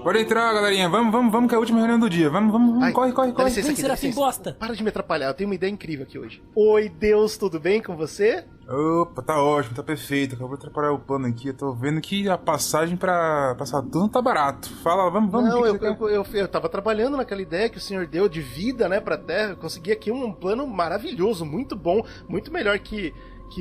Pode entrar, galerinha. Vamos que é a última reunião do dia. Vamos. Ai, Corre. dá licença aqui, Serafim bosta. Para de me atrapalhar, eu tenho uma ideia incrível aqui hoje. Oi, Deus, tudo bem com você? Opa, tá ótimo, tá perfeito. Acabou de atrapalhar o plano aqui. Eu tô vendo que a passagem pra Saturno tá barato. Fala, vamos. Não, eu tava trabalhando naquela ideia que o senhor deu de vida, né, pra Terra. Eu consegui aqui um plano maravilhoso, muito bom, muito melhor que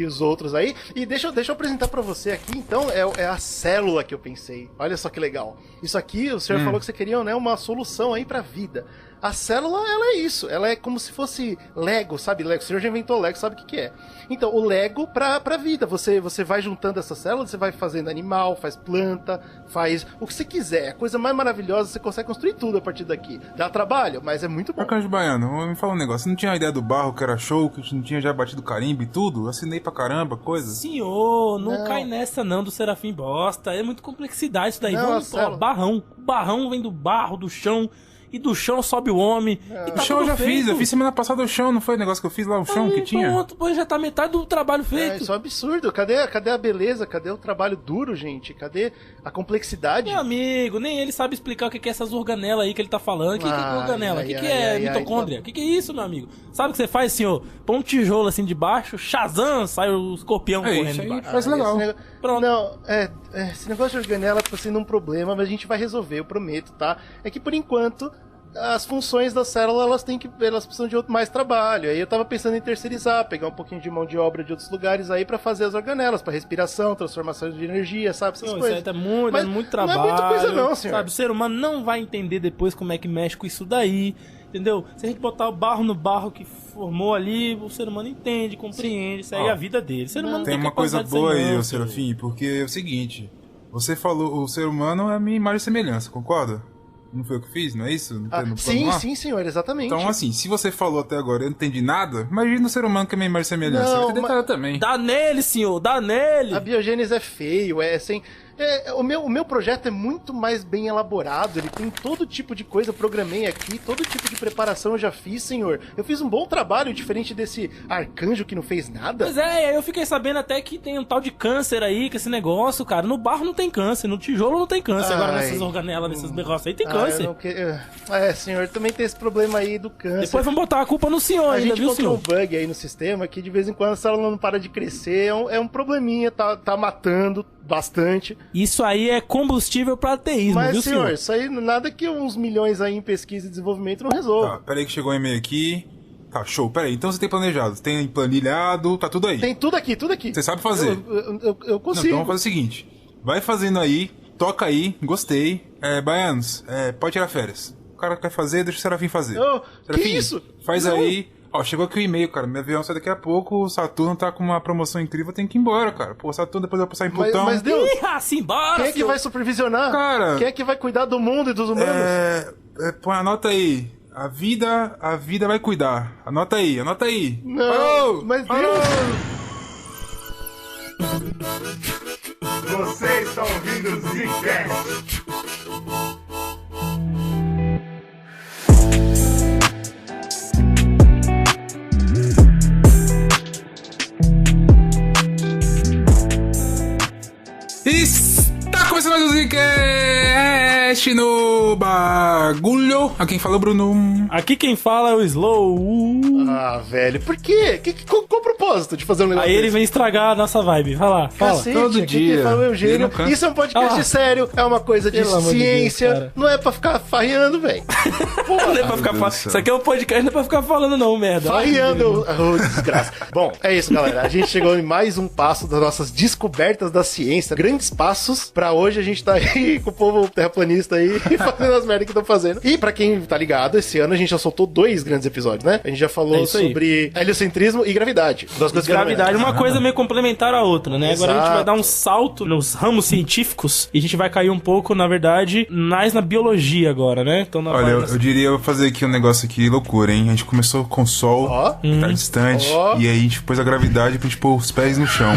os outros aí. E deixa eu apresentar pra você aqui, então, é a célula que eu pensei. Olha só que legal. Isso aqui, o senhor falou que você queria, né, uma solução aí pra vida. A célula, ela é isso. Ela é como se fosse Lego, sabe? Lego. O senhor já inventou Lego, sabe o que é. Então, o Lego pra vida. Você vai juntando essas células, você vai fazendo animal, faz planta, faz o que você quiser. A coisa mais maravilhosa, você consegue construir tudo a partir daqui. Dá trabalho, mas é muito bom. Arcanjo Baiano, me fala um negócio. Você não tinha a ideia do barro que era show, que a gente não tinha já batido carimbo e tudo? Eu assinei pra caramba, coisa. Senhor, não cai nessa não do Serafim bosta. É muito complexidade isso daí. Não, Barrão. O barrão vem do barro, do chão. E do chão sobe o homem. E tá O chão eu já feito. eu fiz semana passada o chão, não foi o negócio que eu fiz lá, o chão que tinha? Pronto, pois já tá metade do trabalho feito. Isso é um absurdo. Cadê a beleza? Cadê o trabalho duro, gente? Cadê a complexidade? Meu amigo, nem ele sabe explicar o que é essas organelas aí que ele tá falando. O que é organela? O que é mitocôndria? O que é isso, meu amigo? Sabe o que você faz, senhor? Põe um tijolo assim de baixo, Shazam, sai o escorpião correndo isso de aí baixo. faz legal. Pronto. Não, esse negócio de organela tá sendo um problema, mas a gente vai resolver, eu prometo, tá? É que por enquanto as funções da célula elas precisam de mais trabalho. Aí eu tava pensando em terceirizar, pegar um pouquinho de mão de obra de outros lugares aí pra fazer as organelas, pra respiração, transformação de energia, sabe, essas coisas. Isso aí tá muito trabalho. Não é muita coisa não, senhor. Sabe, o ser humano não vai entender depois como é que mexe com isso daí, entendeu? Se a gente botar o barro no barro que formou ali, o ser humano entende, compreende, segue a vida dele. O ser humano Tem uma coisa boa aí, Serafim, porque é o seguinte, você falou, o ser humano é a minha imagem e semelhança, concorda? Não foi eu que fiz, não é isso? Sim, senhor, exatamente. Então, assim, se você falou até agora e eu não entendi nada, imagina o ser humano que é minha imagem e semelhança. Vai ter detalhe também. Dá nele, senhor, dá nele! A biogênese é feio, sem... o meu projeto é muito mais bem elaborado, ele tem todo tipo de coisa, eu programei aqui, todo tipo de preparação eu já fiz, senhor. Eu fiz um bom trabalho, diferente desse arcanjo que não fez nada. Pois eu fiquei sabendo até que tem um tal de câncer aí, que esse negócio, cara, no barro não tem câncer, no tijolo não tem câncer, agora nessas organelas, nesses negócios aí tem câncer. Senhor, também tem esse problema aí do câncer. Depois vamos botar a culpa no senhor ainda, viu, senhor? A gente encontrou um bug aí no sistema que de vez em quando a célula não para de crescer, é um probleminha, tá matando bastante. Isso aí é combustível para ateísmo, mas, viu, senhor? Isso aí nada que uns milhões aí em pesquisa e desenvolvimento não resolva. Tá, peraí que chegou um e-mail aqui. Tá, show. Peraí, então você tem planejado, tem planilhado, tá tudo aí. Tem tudo aqui. Você sabe fazer. Eu consigo. Não, então vamos fazer o seguinte. Vai fazendo aí, toca aí, gostei. Baianos, pode tirar férias. O cara quer fazer, deixa o Serafim fazer. Serafim, que isso? Faz aí. Ó, chegou aqui o e-mail, cara. Meu avião sai daqui a pouco, o Saturno tá com uma promoção incrível, tem que ir embora, cara. Pô, Saturno depois vai passar em Plutão. Mas Deus, simbora, quem é que vai supervisionar? Cara, quem é que vai cuidar do mundo e dos humanos? Põe, anota aí. A vida vai cuidar. Anota aí. Não, parou, mas parou. Você está ouvindo o Zcast. Está começando mais um Zcast no bagulho. Aqui quem fala é o Bruno. Aqui quem fala é o Slow. Velho, por quê? Qual o propósito de fazer um negócio Aí ele vem estragar a nossa vibe. Vai lá, fala. Cacete, todo dia. Quem fala é o Eugênio. Isso é um podcast sério, é uma coisa de ciência. Deus, não é pra ficar farreando, velho. Não é pra ficar falando. Isso aqui é um podcast, não é pra ficar falando não, merda. Farreando, desgraça. Bom, é isso, galera. A gente chegou em mais um passo das nossas descobertas da ciência. Grandes passos pra hoje a gente tá aí com o povo terraplanista aí fazendo as merdas que estão fazendo. E pra quem tá ligado, esse ano a gente já soltou 2 grandes episódios, né? A gente já falou sobre heliocentrismo e gravidade. Gravidade, uma coisa meio complementar à outra, né? Exato. Agora a gente vai dar um salto nos ramos científicos e a gente vai cair um pouco, na verdade, mais na biologia agora, né? Então, Olha, eu diria, eu vou fazer aqui um negócio aqui, loucura, hein? A gente começou com o Sol, tá distante, e aí a gente pôs a gravidade pra gente pôr os pés no chão.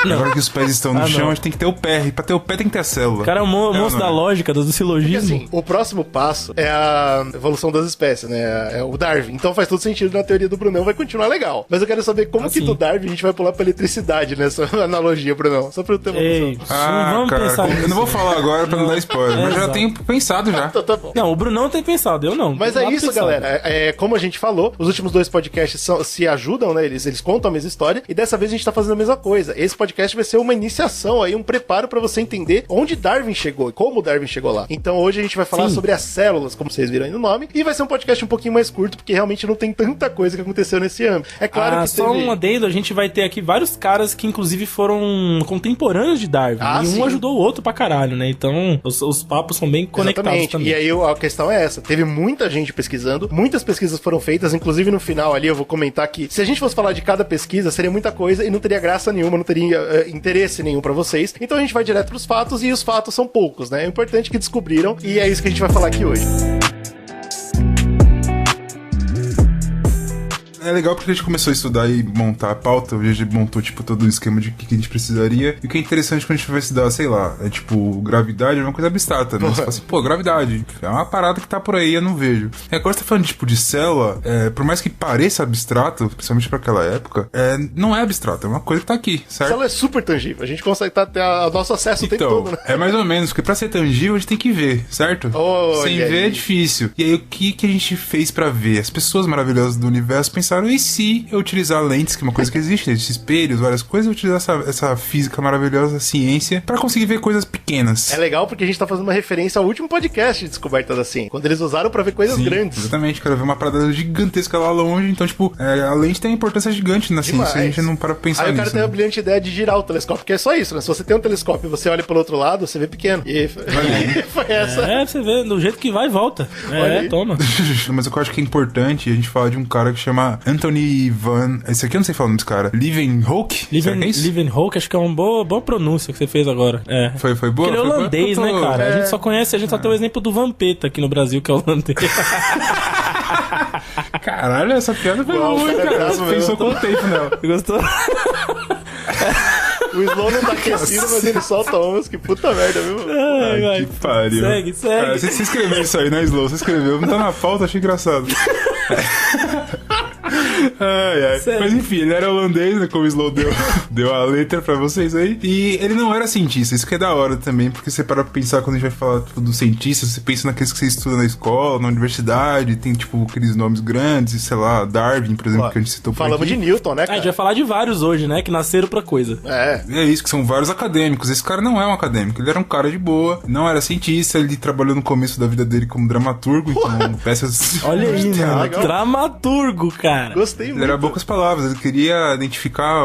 Agora que os pés estão no chão, a gente tem que ter o pé, e pra ter o pé tem que ter a célula. O cara é o monstro da lógica, do silogismo. Porque, assim, o próximo passo é a evolução das espécies, né? É o Darwin. Então faz todo sentido na teoria do Brunão, vai continuar legal. Mas eu quero saber como que do Darwin a gente vai pular pra eletricidade nessa analogia, Brunão. Só pra eu ter uma noção. Vamos pensar nisso. Eu não vou falar agora pra não dar spoiler, mas já tenho pensado já. Então tá bom. Não, o Brunão tem pensado, eu não. Mas é isso, galera. Como a gente falou, os últimos 2 podcasts se ajudam, né? Eles contam a mesma história. E dessa vez a gente tá fazendo a mesma coisa. Esse podcast vai ser uma iniciação aí, um preparo pra você entender onde Darwin chegou e como Darwin chegou lá. Então hoje a gente vai falar sobre as células, como vocês viram aí no nome. E vai ser um podcast um pouquinho mais curto, porque realmente não tem tanta coisa que aconteceu nesse âmbito. É claro que só um adendo, a gente vai ter aqui vários caras que inclusive foram contemporâneos de Darwin. E um ajudou o outro pra caralho, né? Então os papos são bem conectados também. E aí a questão é essa. Teve muita gente pesquisando, muitas pesquisas foram feitas, inclusive no final ali eu vou comentar que se a gente fosse falar de cada pesquisa, seria muita coisa e não teria graça nenhuma, não teria interesse nenhum pra vocês. Então a gente vai direto pros fatos e os fatos são poucos, né? É importante que descobriram e é isso que a gente vai falar aqui hoje. É legal porque a gente começou a estudar e montar a pauta, a gente montou, tipo, todo o esquema de o que a gente precisaria. E o que é interessante quando a gente vai estudar, sei lá, é tipo, gravidade é uma coisa abstrata, né? Você fala assim, pô, gravidade é uma parada que tá por aí, eu não vejo. E agora você tá falando, tipo, de célula, por mais que pareça abstrato, principalmente pra aquela época, não é abstrato, é uma coisa que tá aqui, certo? Célula é super tangível, a gente consegue ter o nosso acesso o tempo todo, né? É mais ou menos, porque pra ser tangível a gente tem que ver, certo? Sem ver é difícil. E aí o que a gente fez pra ver? As pessoas maravilhosas do universo pensaram, e se eu utilizar lentes, que é uma coisa que existe, né? Espelhos, várias coisas, eu utilizar essa física maravilhosa, ciência, pra conseguir ver coisas pequenas. É legal porque a gente tá fazendo uma referência ao último podcast de Descoberta da Ciência, quando eles usaram pra ver coisas grandes. Exatamente, quero ver uma parada gigantesca lá longe, então, tipo, a lente tem uma importância gigante na ciência, a gente não para pensar nisso. Aí o cara tem a brilhante ideia de girar o telescópio, que é só isso, né? Se você tem um telescópio e você olha pelo outro lado, você vê pequeno. E foi essa. Você vê, do jeito que vai e volta. Toma. Mas o que eu acho que é importante, a gente fala de um cara que chama Anthony Van... Esse aqui eu não sei falar o nome desse cara. Leeuwenhoek? Leeuwenhoek, acho que é uma boa pronúncia que você fez agora. Foi boa? Ele é holandês, né, cara? A gente só conhece, a gente só tem o exemplo do Vampeta aqui no Brasil, que é holandês. Caralho, essa piada foi boa, cara. Você pensou com o tempo nela. Gostou? O Slow não tá aquecido, mas ele solta umas, que puta merda, viu? Ai, que pariu. Segue. Cara, você escreveu isso aí, né, Slow? Você escreveu, não tá na pauta, achei engraçado. Mas enfim, ele era holandês, né, como o Slow deu a letra pra vocês aí. E ele não era cientista, isso que é da hora também, porque você para pensar quando a gente vai falar tipo, dos cientistas, você pensa naqueles que você estuda na escola, na universidade, tem tipo aqueles nomes grandes, sei lá, Darwin, por exemplo, que a gente citou por aqui. Falamos de Newton, né, cara? A gente vai falar de vários hoje, né, que nasceram pra coisa. É isso, que são vários acadêmicos. Esse cara não é um acadêmico, ele era um cara de boa, não era cientista, ele trabalhou no começo da vida dele como dramaturgo, então peças... Olha aí, né? Dramaturgo, cara. Gostei muito. Ele era poucas palavras, ele queria identificar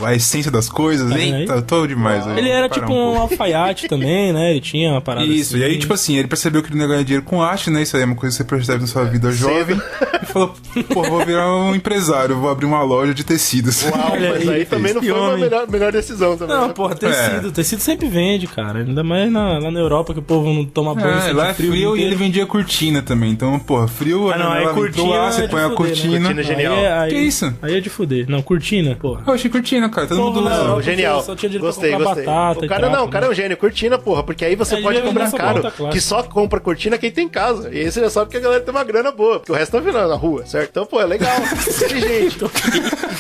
a essência das coisas. Eita, tô demais. Ele era tipo um alfaiate também, né? Ele tinha uma parada isso, assim. E aí, tipo assim, ele percebeu que ele não ia ganhar dinheiro com arte, né? Isso aí é uma coisa que você percebe na sua vida jovem. E falou, pô, vou virar um empresário, vou abrir uma loja de tecidos. Uau, mas aí também não foi uma melhor decisão também. Não, porra, tecido sempre vende, cara. Ainda mais lá na Europa que o povo não toma banho. Lá é frio e ele vendia cortina também. Então, porra, frio, cortina, você põe a cortina. Cortina é genial. Que isso? Aí é de fuder. Não, cortina, porra. Eu achei cortina, cara. Todo mundo não, genial. Só tinha dinheiro gostei. pra comprar batata. O cara é um gênio. Cortina, porra. Porque aí você pode cobrar caro. Que só compra cortina quem tem casa. E aí você já sabe que a galera tem uma grana boa. Porque o resto tá virando na rua, certo? Então, pô, é legal.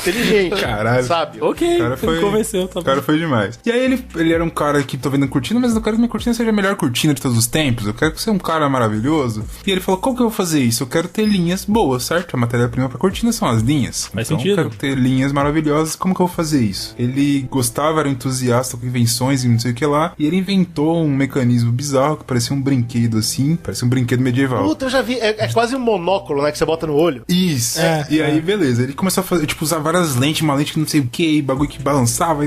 Inteligente. Caralho. Sabe? Ok, cara foi, convenceu. O cara foi demais. E aí ele era um cara que tô vendo cortina, mas eu quero que minha cortina seja a melhor cortina de todos os tempos. Eu quero que você é um cara maravilhoso. E ele falou, como que eu vou fazer isso? Eu quero ter linhas boas, certo? A matéria-prima pra cortina são as linhas. Faz sentido. Eu quero ter linhas maravilhosas. Como que eu vou fazer isso? Ele gostava, era entusiasta com invenções e não sei o que lá. E ele inventou um mecanismo bizarro que parecia um brinquedo assim. Parecia um brinquedo medieval. Puta, eu já vi. É quase um monóculo, né? Que você bota no olho. Isso. E aí, beleza. Ele começou a fazer, tipo, usar várias lentes, uma lente que não sei o que, bagulho que balançava,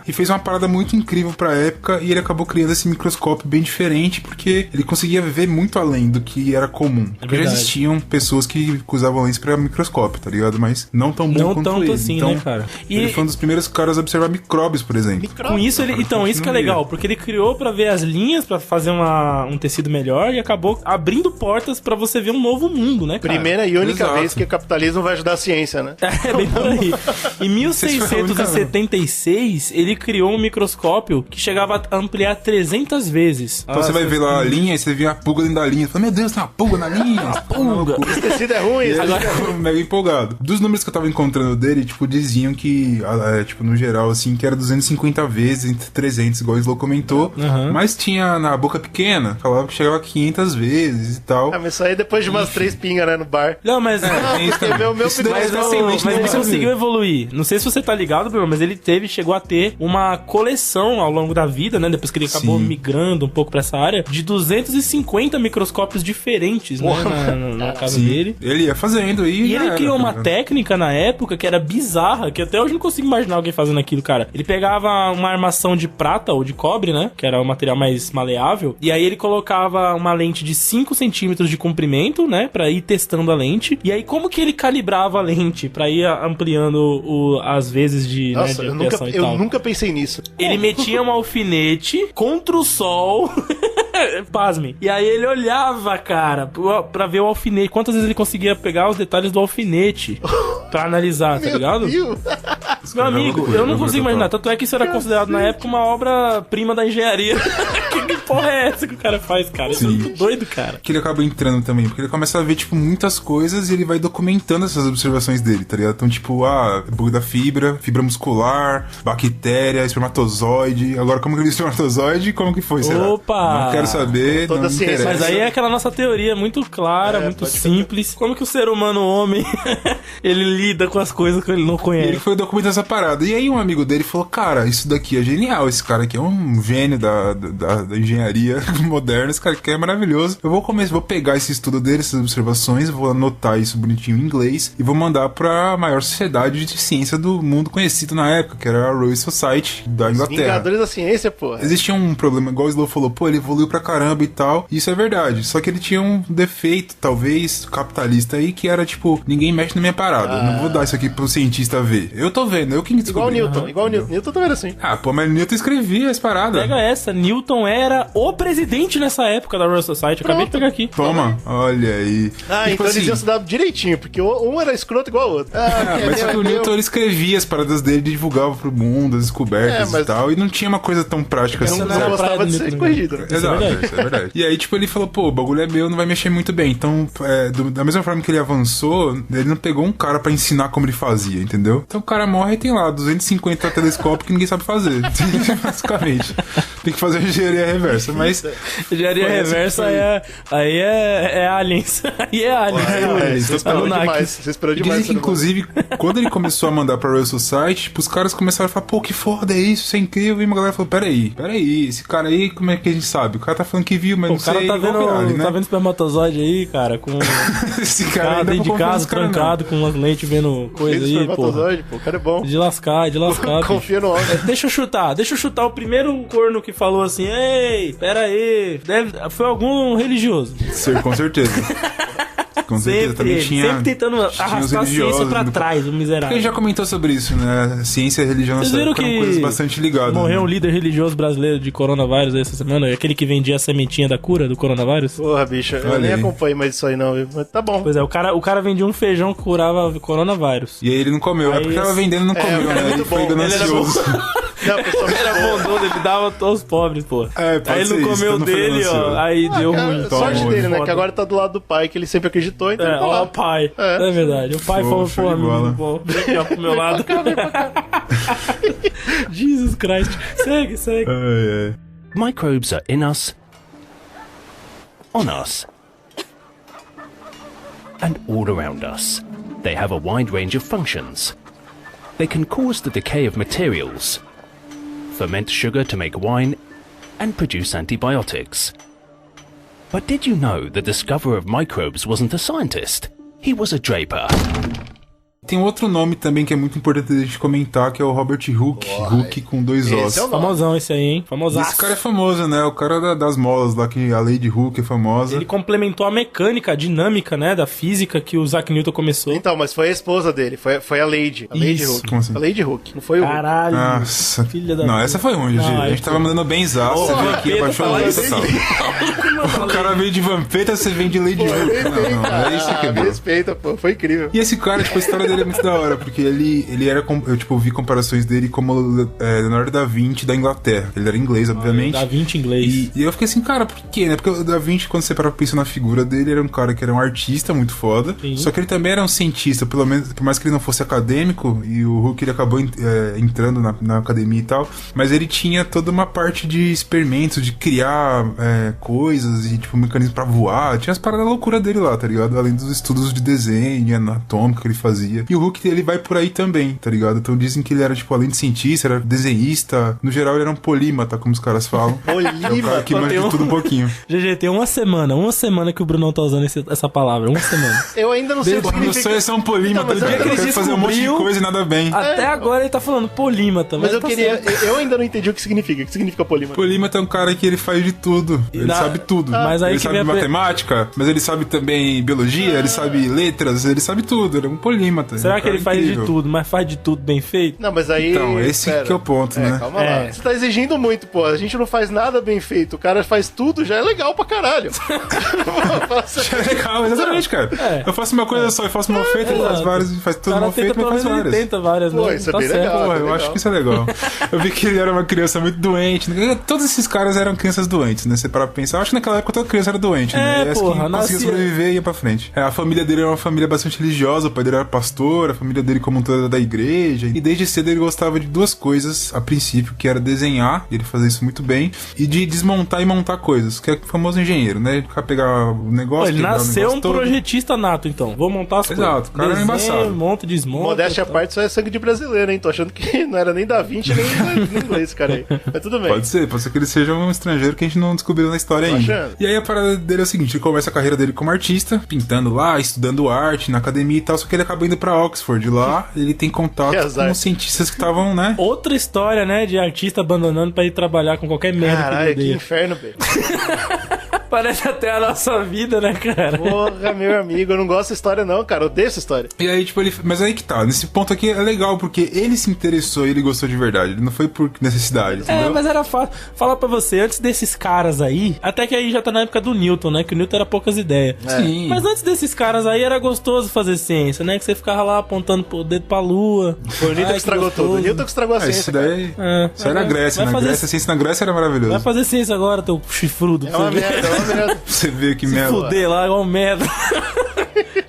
e fez uma parada muito incrível pra época. E ele acabou criando esse microscópio bem diferente, porque ele conseguia ver muito além do que era comum. Porque já existiam pessoas que usavam lentes pra microscópio, tá ligado? ligado? Mas não tão bom Não quanto tanto ele. assim, Então, né, cara? Ele foi um dos primeiros caras a observar micróbios, por exemplo. Com isso, ele, então, isso que é legal, porque ele criou pra ver as linhas, pra fazer um tecido melhor e acabou abrindo portas pra você ver um novo mundo, né, cara? Primeira e única Exato. vez que o capitalismo vai ajudar a ciência, né? É, bem por aí. Em 1676, ele criou um microscópio que chegava a ampliar 300 vezes. Então você vai ver lá a linha e você vê a pulga dentro da linha. Você fala, meu Deus, tem uma pulga na linha. Pulga. Esse tecido é ruim. E agora eu mega empolgado. Dos números que eu tava encontrando dele, tipo, diziam que, tipo, no geral, assim, que era 250 vezes, entre 300, igual o Slow comentou. Uhum. Mas tinha na boca pequena, falava que chegava a 500 vezes e tal. Ah, mas isso aí depois de umas 3 pingas, né, no bar. Não, mas... Tem isso também. meu Isso daí Mas, é assim, excelente, mas né? ele conseguiu evoluir. Não sei se você tá ligado, Bruno, mas ele chegou a ter uma coleção ao longo da vida, né? Depois que ele acabou Sim. migrando um pouco pra essa área, de 250 microscópios diferentes, né? Na casa Sim. dele. Ele ia fazendo E ele era, criou tá uma ligado? técnica na época que era bizarra, que até hoje eu não consigo imaginar alguém fazendo aquilo, cara. Ele pegava uma armação de prata ou de cobre, né? Que era o material mais maleável. E aí ele colocava uma lente de 5 centímetros de comprimento, né? Pra ir testando a lente. E aí como que ele calibrava a lente pra ir ampliando as vezes de, né, Nossa, de eu ampliação e eu tal? nunca pensei nisso. Ele metia um alfinete contra o sol. Pasmem. E aí ele olhava, cara, pra ver o alfinete. Quantas vezes ele conseguia pegar os detalhes do alfinete pra analisar, tá ligado? Meu Deus. Meu amigo, eu não consigo total. imaginar. Tanto é que isso era considerado na época uma obra-prima da engenharia. Que porra é essa que o cara faz, cara? Isso é Sim. muito doido, cara. Que ele acaba entrando também, porque ele começa a ver, tipo, muitas coisas e ele vai documentando essas observações dele, tá ligado? Então, tipo, bug da fibra muscular, bactéria, espermatozoide. Agora, como que ele viu espermatozoide? Como que foi, será? Opa! Não quero saber, Toda não me ciência. interessa. Mas aí é aquela nossa teoria muito clara, muito pode simples. Como que o ser humano, homem, ele lida com as coisas que ele não E ele conhece? foi documentando essa parada. E aí um amigo dele falou, cara, isso daqui é genial. Esse cara aqui é um gênio da engenharia moderna. Esse cara aqui é maravilhoso. Eu vou pegar esse estudo dele, essas observações, vou anotar isso bonitinho em inglês e vou mandar pra maior sociedade de ciência do mundo conhecido na época, que era a Royal Society da Inglaterra. Vingadores da ciência, porra. Existia um problema, igual o Slow falou, ele evoluiu pra caramba e tal. E isso é verdade. Só que ele tinha um defeito, talvez, capitalista aí, que era tipo, ninguém mexe na minha parada. Eu não vou dar isso aqui pro cientista ver. Eu tô vendo, eu que Igual o descobri. Newton, igual o Newton. Newton também era assim. Mas o Newton escrevia as paradas. Pega essa, Newton era o presidente nessa época da Royal Society. Acabei de pegar aqui. Toma, olha aí. Ah, E, então eles iam se dar direitinho, porque um era escroto igual ao outro. mas só que o Newton ele escrevia as paradas dele, divulgava pro mundo, as descobertas mas- e tal, e não tinha uma coisa tão prática Eu assim. não Essa não é a praia gostava do de ser Newton, corrigido. Né? Exato, verdade. isso é verdade. E aí, tipo, ele falou, o bagulho é meu, não vai mexer muito bem. Então, da mesma forma que ele avançou, ele não pegou um cara pra ensinar como ele fazia, entendeu? Então o cara morre e tem lá 250 telescópios que ninguém sabe fazer. Basicamente. Tem que fazer engenharia reversa, mas... Engenharia Foi essa reversa que foi. aí é aliens. Aí é aliens. Você esperou Anunnaki. demais. Você esperou demais. Dizem que, inclusive, quando ele começou a mandar pra Royal Society, tipo, os caras começaram a falar, pô, que foda é isso, é incrível. E uma galera falou, peraí, esse cara aí, como é que a gente sabe? O cara tá falando que viu, mas O não cara sei. tá igual vendo, Ferrari, né? tá vendo espermatozoide aí, cara, com Esse cara cara ainda dentro de não confia casa, nesse cara, não. trancado, com umas lentes vendo coisa aí, porra. Espermatozoide, pô, o cara é bom. De lascar, bicho. Confia no homem. Deixa eu chutar o primeiro corno que falou assim, ei, pera aí, foi algum religioso. Com certeza. Com certeza. Sempre Também ele, tinha, sempre tentando tinha os arrastar a ciência religiosos pra do- trás, o miserável. Ele já comentou sobre isso, né? Ciência e religião Vocês nessa viram época eram que coisas bastante ligadas. morreu um né? líder religioso brasileiro de coronavírus aí essa semana? Aquele que vendia a sementinha da cura do coronavírus? Porra, bicho, eu Olha nem aí. acompanho mais isso aí não, viu? Mas tá bom. Pois é, o cara vendia um feijão que curava coronavírus. E aí ele não comeu. É Aí porque tava esse- vendendo e não comeu, o cara é né? Ele muito foi bom. Ele era ganancioso. Não, pessoal, Era bondoso, ele dava aos pobres, pô. É, pode Aí ele ser não isso, comeu então não foi dele, ó. ganancioso. Aí deu ruim. sorte Toma, dele, né? foda. Que agora tá do lado do pai, que ele sempre acreditou, então É, tá lá. ó, o pai. É. É verdade. O pai Pô, falou, show pô, de bola. amigo, pô, vem aqui, ó, pro meu lado. Jesus Christ. Segue. Ai, ai. Microbes are in us, on us, and all around us. They have a wide range of functions. They can cause the decay of materials, ferment sugar to make wine, and produce antibiotics. But did you know the discoverer of microbes wasn't a scientist? He was a draper. Tem outro nome também que é muito importante a gente comentar, que é o Robert Hooke. Hooke com 2 Esse Os. é o nome. Famosão esse aí, hein? Famosaço. Esse cara é famoso, né? O cara das molas lá, que a Lady Hooke é famosa. Ele complementou a mecânica, a dinâmica, né, da física que o Isaac Newton começou. Então, mas foi a esposa dele, foi a Lady. A Lady Isso, Hooke. como assim? A Lady Hooke, não foi o Hooke. Caralho. Nossa. Filha da Não, puta. essa foi ruim, Gigi. Não, A gente tava mandando bem zaço, você veio aqui, Vampeta abaixou tá a lá luz em total. O cara veio de Vampeta, você vem de Lady Hooke. Não, é isso que é bom. Respeita, pô, foi incrível. E esse cara, tipo, a história dele é muito da hora, porque ele era, eu, tipo, vi comparações dele como Leonardo da Vinci da Inglaterra. Ele era inglês, obviamente. Da Vinci inglês. E eu fiquei assim, cara, por quê, né? Porque o Da Vinci, quando você para pra pensar na figura dele, era um cara que era um artista muito foda, Sim. só que ele também era um cientista, pelo menos, por mais que ele não fosse acadêmico, e o Hooke ele acabou entrando na academia e tal, mas ele tinha toda uma parte de experimentos, de criar coisas e, tipo, um mecanismo pra voar. Tinha as paradas da loucura dele lá, tá ligado? Além dos estudos de desenho, anatômico que ele fazia. E o Hooke, ele vai por aí também, tá ligado? Então dizem que ele era, tipo, além de cientista, era desenhista. No geral, ele era um polímata, como os caras falam. É um cara que manja de tudo um pouquinho. GG, tem uma semana que o Brunão tá usando essa palavra. Uma semana. Eu ainda não sei o que Meu sonho é significa. ser um polímata, Então, mas cara. é que Eu ele quero fazer um monte de descobriu- coisa e nada bem. Até agora ele tá falando polímata, Mas eu tá queria. certo. Eu ainda não entendi o que significa. O que significa polímata? Polímata é um cara que ele faz de tudo. Ele na- sabe tudo. Mas aí ele que sabe vem a matemática, mas ele sabe também biologia, ele sabe letras, ele sabe tudo. Ele é um polímata. Será É um que ele cara faz incrível. de tudo, mas faz de tudo bem feito? Não, mas aí. Então, esse pera. que é o ponto, né? Calma lá. Você tá exigindo muito, pô. A gente não faz nada bem feito. O cara faz tudo, já é legal pra caralho. É legal, exatamente, cara. Eu faço uma coisa só, eu faço mal feito, ele faz Exato. várias, faz O tudo cara mal feito, tenta, mas pelo faz menos ele várias. tenta várias, Pô, né? isso é Tá bem certo. legal. Porra, eu legal. acho que isso é legal. Eu vi que ele era uma criança muito doente. Todos esses caras eram crianças doentes, né? Você para pra pensar. Eu acho que naquela época toda criança era doente, né? E essa porra, que conseguia nascia- sobreviver e ia pra frente. A família dele era uma família bastante religiosa. O pai dele era pastor, a família dele como um todo era da igreja. E desde cedo ele gostava de duas coisas, a princípio, que era desenhar, e ele fazia isso muito bem, e de desmontar e montar coisas, que é o famoso engenheiro, né? Ele ficar pegar o negócio, Pô, ele quebrar o nasceu negócio um todo. projetista nato, então. Vou montar as Exato, coisas. o cara era embaçado. Monta, desmonta. Modéstia à tal. parte, só é sangue de brasileiro, hein? Tô achando que não era nem Da Vinci, nem inglês, cara aí. Mas tudo bem. Pode ser que ele seja um estrangeiro que a gente não descobriu na história Tô ainda. achando. E aí a parada dele é o seguinte, ele começa a carreira dele como artista, pintando lá, estudando arte na academia e tal, só que ele acaba indo pra Oxford. Lá ele tem contato Que azar. com os cientistas que estavam, né? Outra história, né, de artista abandonando pra ir trabalhar com qualquer merda Caralho, que que ele odeia. inferno, velho. Parece até a nossa vida, né, cara? Porra, meu amigo, eu não gosto dessa história, não, cara. Eu odeio essa história. E aí, tipo, mas aí que tá, nesse ponto aqui é legal, porque ele se interessou e ele gostou de verdade. Ele não foi por necessidade, É, entendeu? mas era fácil. Falar pra você, antes desses caras aí, até que aí já tá na época do Newton, né? Que o Newton era poucas ideias. Sim. Mas antes desses caras aí era gostoso fazer ciência, né? Que você ficava lá apontando o dedo pra lua. Foi o Newton Ai, que estragou gostoso. tudo. O Newton que estragou a Ah, ciência. isso daí. É, Isso era na Grécia, vai na fazer- Grécia, a ciência na Grécia era maravilhosa. Vai fazer ciência agora, teu chifrudo. É pra uma você ver. merda, é uma merda. Pra você ver que Se merda. fuder lá, igual merda.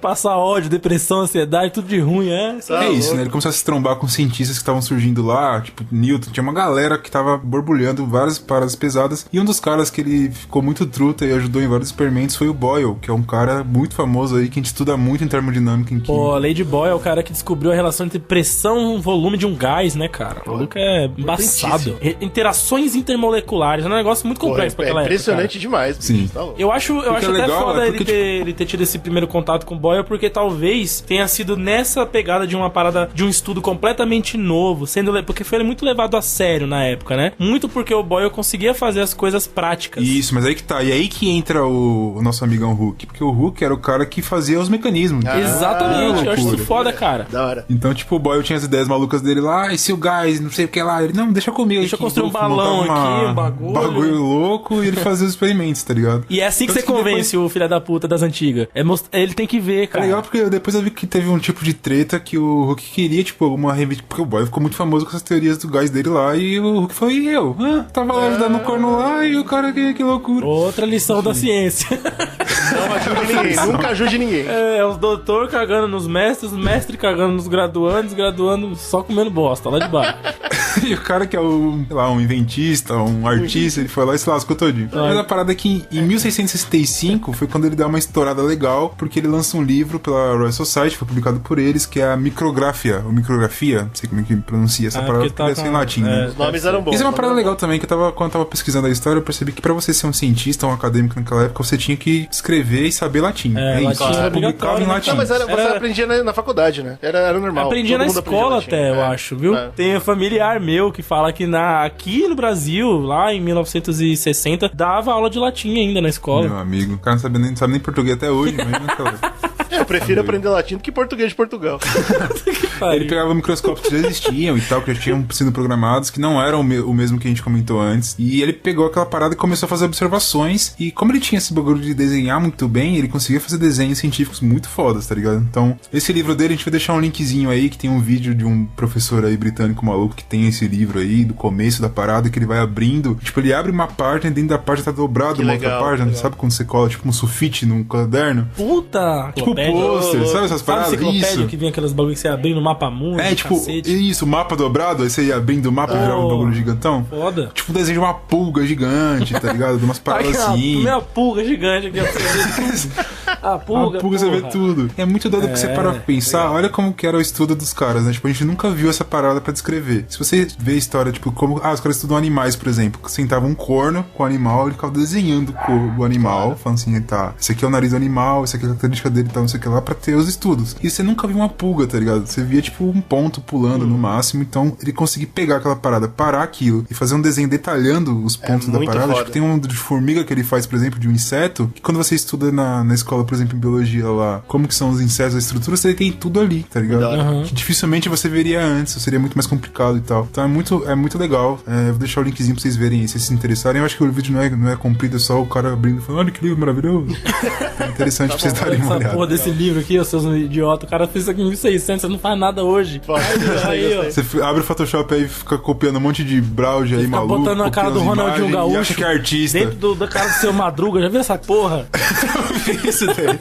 Passar ódio, depressão, ansiedade, tudo de ruim, é. Tá É isso, louco. né? Ele começou a se trombar com cientistas que estavam surgindo lá, tipo Newton. Tinha uma galera que tava borbulhando várias paradas pesadas. E um dos caras que ele ficou muito truta e ajudou em vários experimentos foi o Boyle, que é um cara muito famoso aí, que a gente estuda muito em termodinâmica. Em que... Pô, Lady Boyle é o cara que descobriu a relação entre pressão e volume de um gás, né, cara? O maluco é embaçado. Interações intermoleculares, é um negócio muito Porra, complexo pra é aquela impressionante demais. bicho. Sim. Tá louco. Eu acho é até legal, foda é ele porque, ele ter tido esse primeiro contato com o Boyle, porque talvez tenha sido nessa pegada de uma parada, de um estudo completamente novo, porque foi muito levado a sério na época, né? Muito porque o Boyle conseguia fazer as coisas práticas. Isso, mas aí que tá. E aí que entra o nosso amigão Hooke. Porque o Hooke era o cara que fazia os mecanismos. Exatamente, eu acho isso loucura. foda, cara. Da hora. Então, tipo, o Boyle tinha as ideias malucas dele lá, e se o gás, não sei o que lá, ele, não, deixa comigo. Deixa eu aqui, construir um vou balão montar aqui, um bagulho. bagulho louco, e ele fazia os experimentos, tá ligado? E é assim que Tanto você convence o filho da puta das antigas. Ele tem que ver, É cara. legal porque depois eu vi que teve um tipo de treta que o Hooke queria, tipo, alguma revista. Porque o Boyle ficou muito famoso com essas teorias do gás dele lá, e o Hooke falou, e eu? Tava lá ajudando o corno lá, e o cara, que loucura. Outra lição da ciência. Não ajude ninguém, nunca ajude ninguém. É, os doutor cagando nos mestres, os mestres cagando nos graduandos, graduando só comendo bosta lá de baixo. E o cara que é sei lá, um inventista, um artista, ele foi lá e se lascou todinho. Mas a parada é que em 1665 foi quando ele dá uma estourada legal, porque ele lança um livro pela Royal Society, foi publicado por eles, que é a Micrografia, ou Micrografia, não sei como é que pronuncia essa palavra, porque deve ser em latim, né? Os nomes eram bons. Isso é uma parada legal também, que quando eu tava pesquisando a história, eu percebi que pra você ser um cientista, um acadêmico naquela época, você tinha que escrever e saber latim. Latim isso. era Publicava em latim. Não, mas você aprendia na faculdade, né? Era normal. Aprendia na escola até, eu acho, viu? Tem um familiar meu que fala que aqui no Brasil, lá em 1960, dava aula de latim ainda na escola. Meu amigo, o cara não sabe nem português até hoje, imagina naquela época. Eu prefiro aprender latim do que português de Portugal. Ele pegava microscópios que já existiam e tal, que já tinham sido programados, que não eram o mesmo que a gente comentou antes. E ele pegou aquela parada e começou a fazer observações. E como ele tinha esse bagulho de desenhar muito bem, ele conseguia fazer desenhos científicos muito fodas, tá ligado? Então, esse livro dele, a gente vai deixar um linkzinho aí, que tem um vídeo de um professor aí britânico maluco que tem esse livro aí, do começo da parada, que ele vai abrindo. Tipo, ele abre uma página e dentro da página tá dobrado uma outra página. Sabe quando você cola, tipo, um sulfite num caderno? Puta! Tipo, pôster, sabe essas paradas? Isso. Que vinha aquelas bagulho que você abria no mapa mundo. Tipo, cacete. Isso, mapa dobrado, aí você ia abrindo o mapa e virava um bagulho gigantão. Foda. Tipo um desenho de uma pulga gigante, tá ligado? De umas paradas assim. Minha pulga gigante aqui, a pulga você vê tudo. É muito doido que você para pra pensar, olha como que era o estudo dos caras, né? Tipo, a gente nunca viu essa parada pra descrever. Se você vê a história, tipo, como... os caras estudam animais, por exemplo. Sentava um corno com o animal, ele ficava desenhando o animal, falando assim, tá, esse aqui é o nariz do animal, esse aqui é a característica dele, tá, não sei o que lá, pra ter os estudos. E você nunca viu uma pulga, tá ligado? Você via, tipo, um ponto pulando no máximo, então ele conseguir pegar aquela parada, parar aquilo e fazer um desenho detalhando os pontos da parada. Foda. Tipo, tem um de formiga que ele faz, por exemplo, de um inseto, que quando você estuda na escola, por exemplo, em biologia lá, como que são os insetos, a estrutura, você tem tudo ali, tá ligado? Que dificilmente você veria antes, seria muito mais complicado e tal. Então é muito legal. Eu vou deixar o linkzinho pra vocês verem, se vocês se interessarem. Eu acho que o vídeo não é comprido, é só o cara abrindo e falando, olha que livro maravilhoso. É interessante pra vocês darem uma olhada. Essa porra desse livro aqui, seus idiotas, o cara fez isso aqui em 1600, você não faz nada hoje. Você abre o Photoshop aí e fica copiando um monte de browser aí maluco. Fica botando a cara do Ronaldinho Gaúcho. Acha que é artista. Dentro da cara do seu Madruga, já viu essa porra? Isso daí.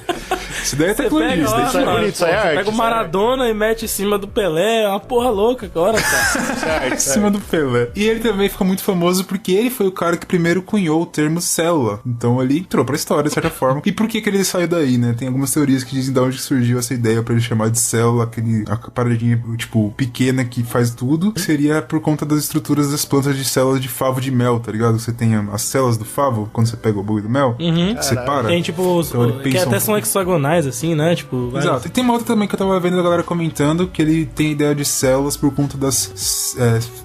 Isso daí é tecnologista. Isso é bonito, isso é arte. Pega o Maradona e mete em cima do Pelé. É uma porra louca agora, cara. Em cima do Pelé. E ele também ficou muito famoso porque ele foi o cara que primeiro cunhou o termo célula. Então ele entrou pra história, de certa forma. E por que ele saiu daí, né? Tem algumas teorias que dizem de onde surgiu essa ideia pra ele chamar de célula, a paradinha, tipo, pequena que faz tudo. Seria por conta das estruturas das plantas de células de favo de mel, tá ligado? Você tem as células do favo, quando você pega o bagulho do mel, separa. Tem, tipo, então, que até são hexagonais, assim, né? Tipo, exato. E tem uma outra também que eu tava vendo a galera comentando, que ele tem a ideia de células por conta das...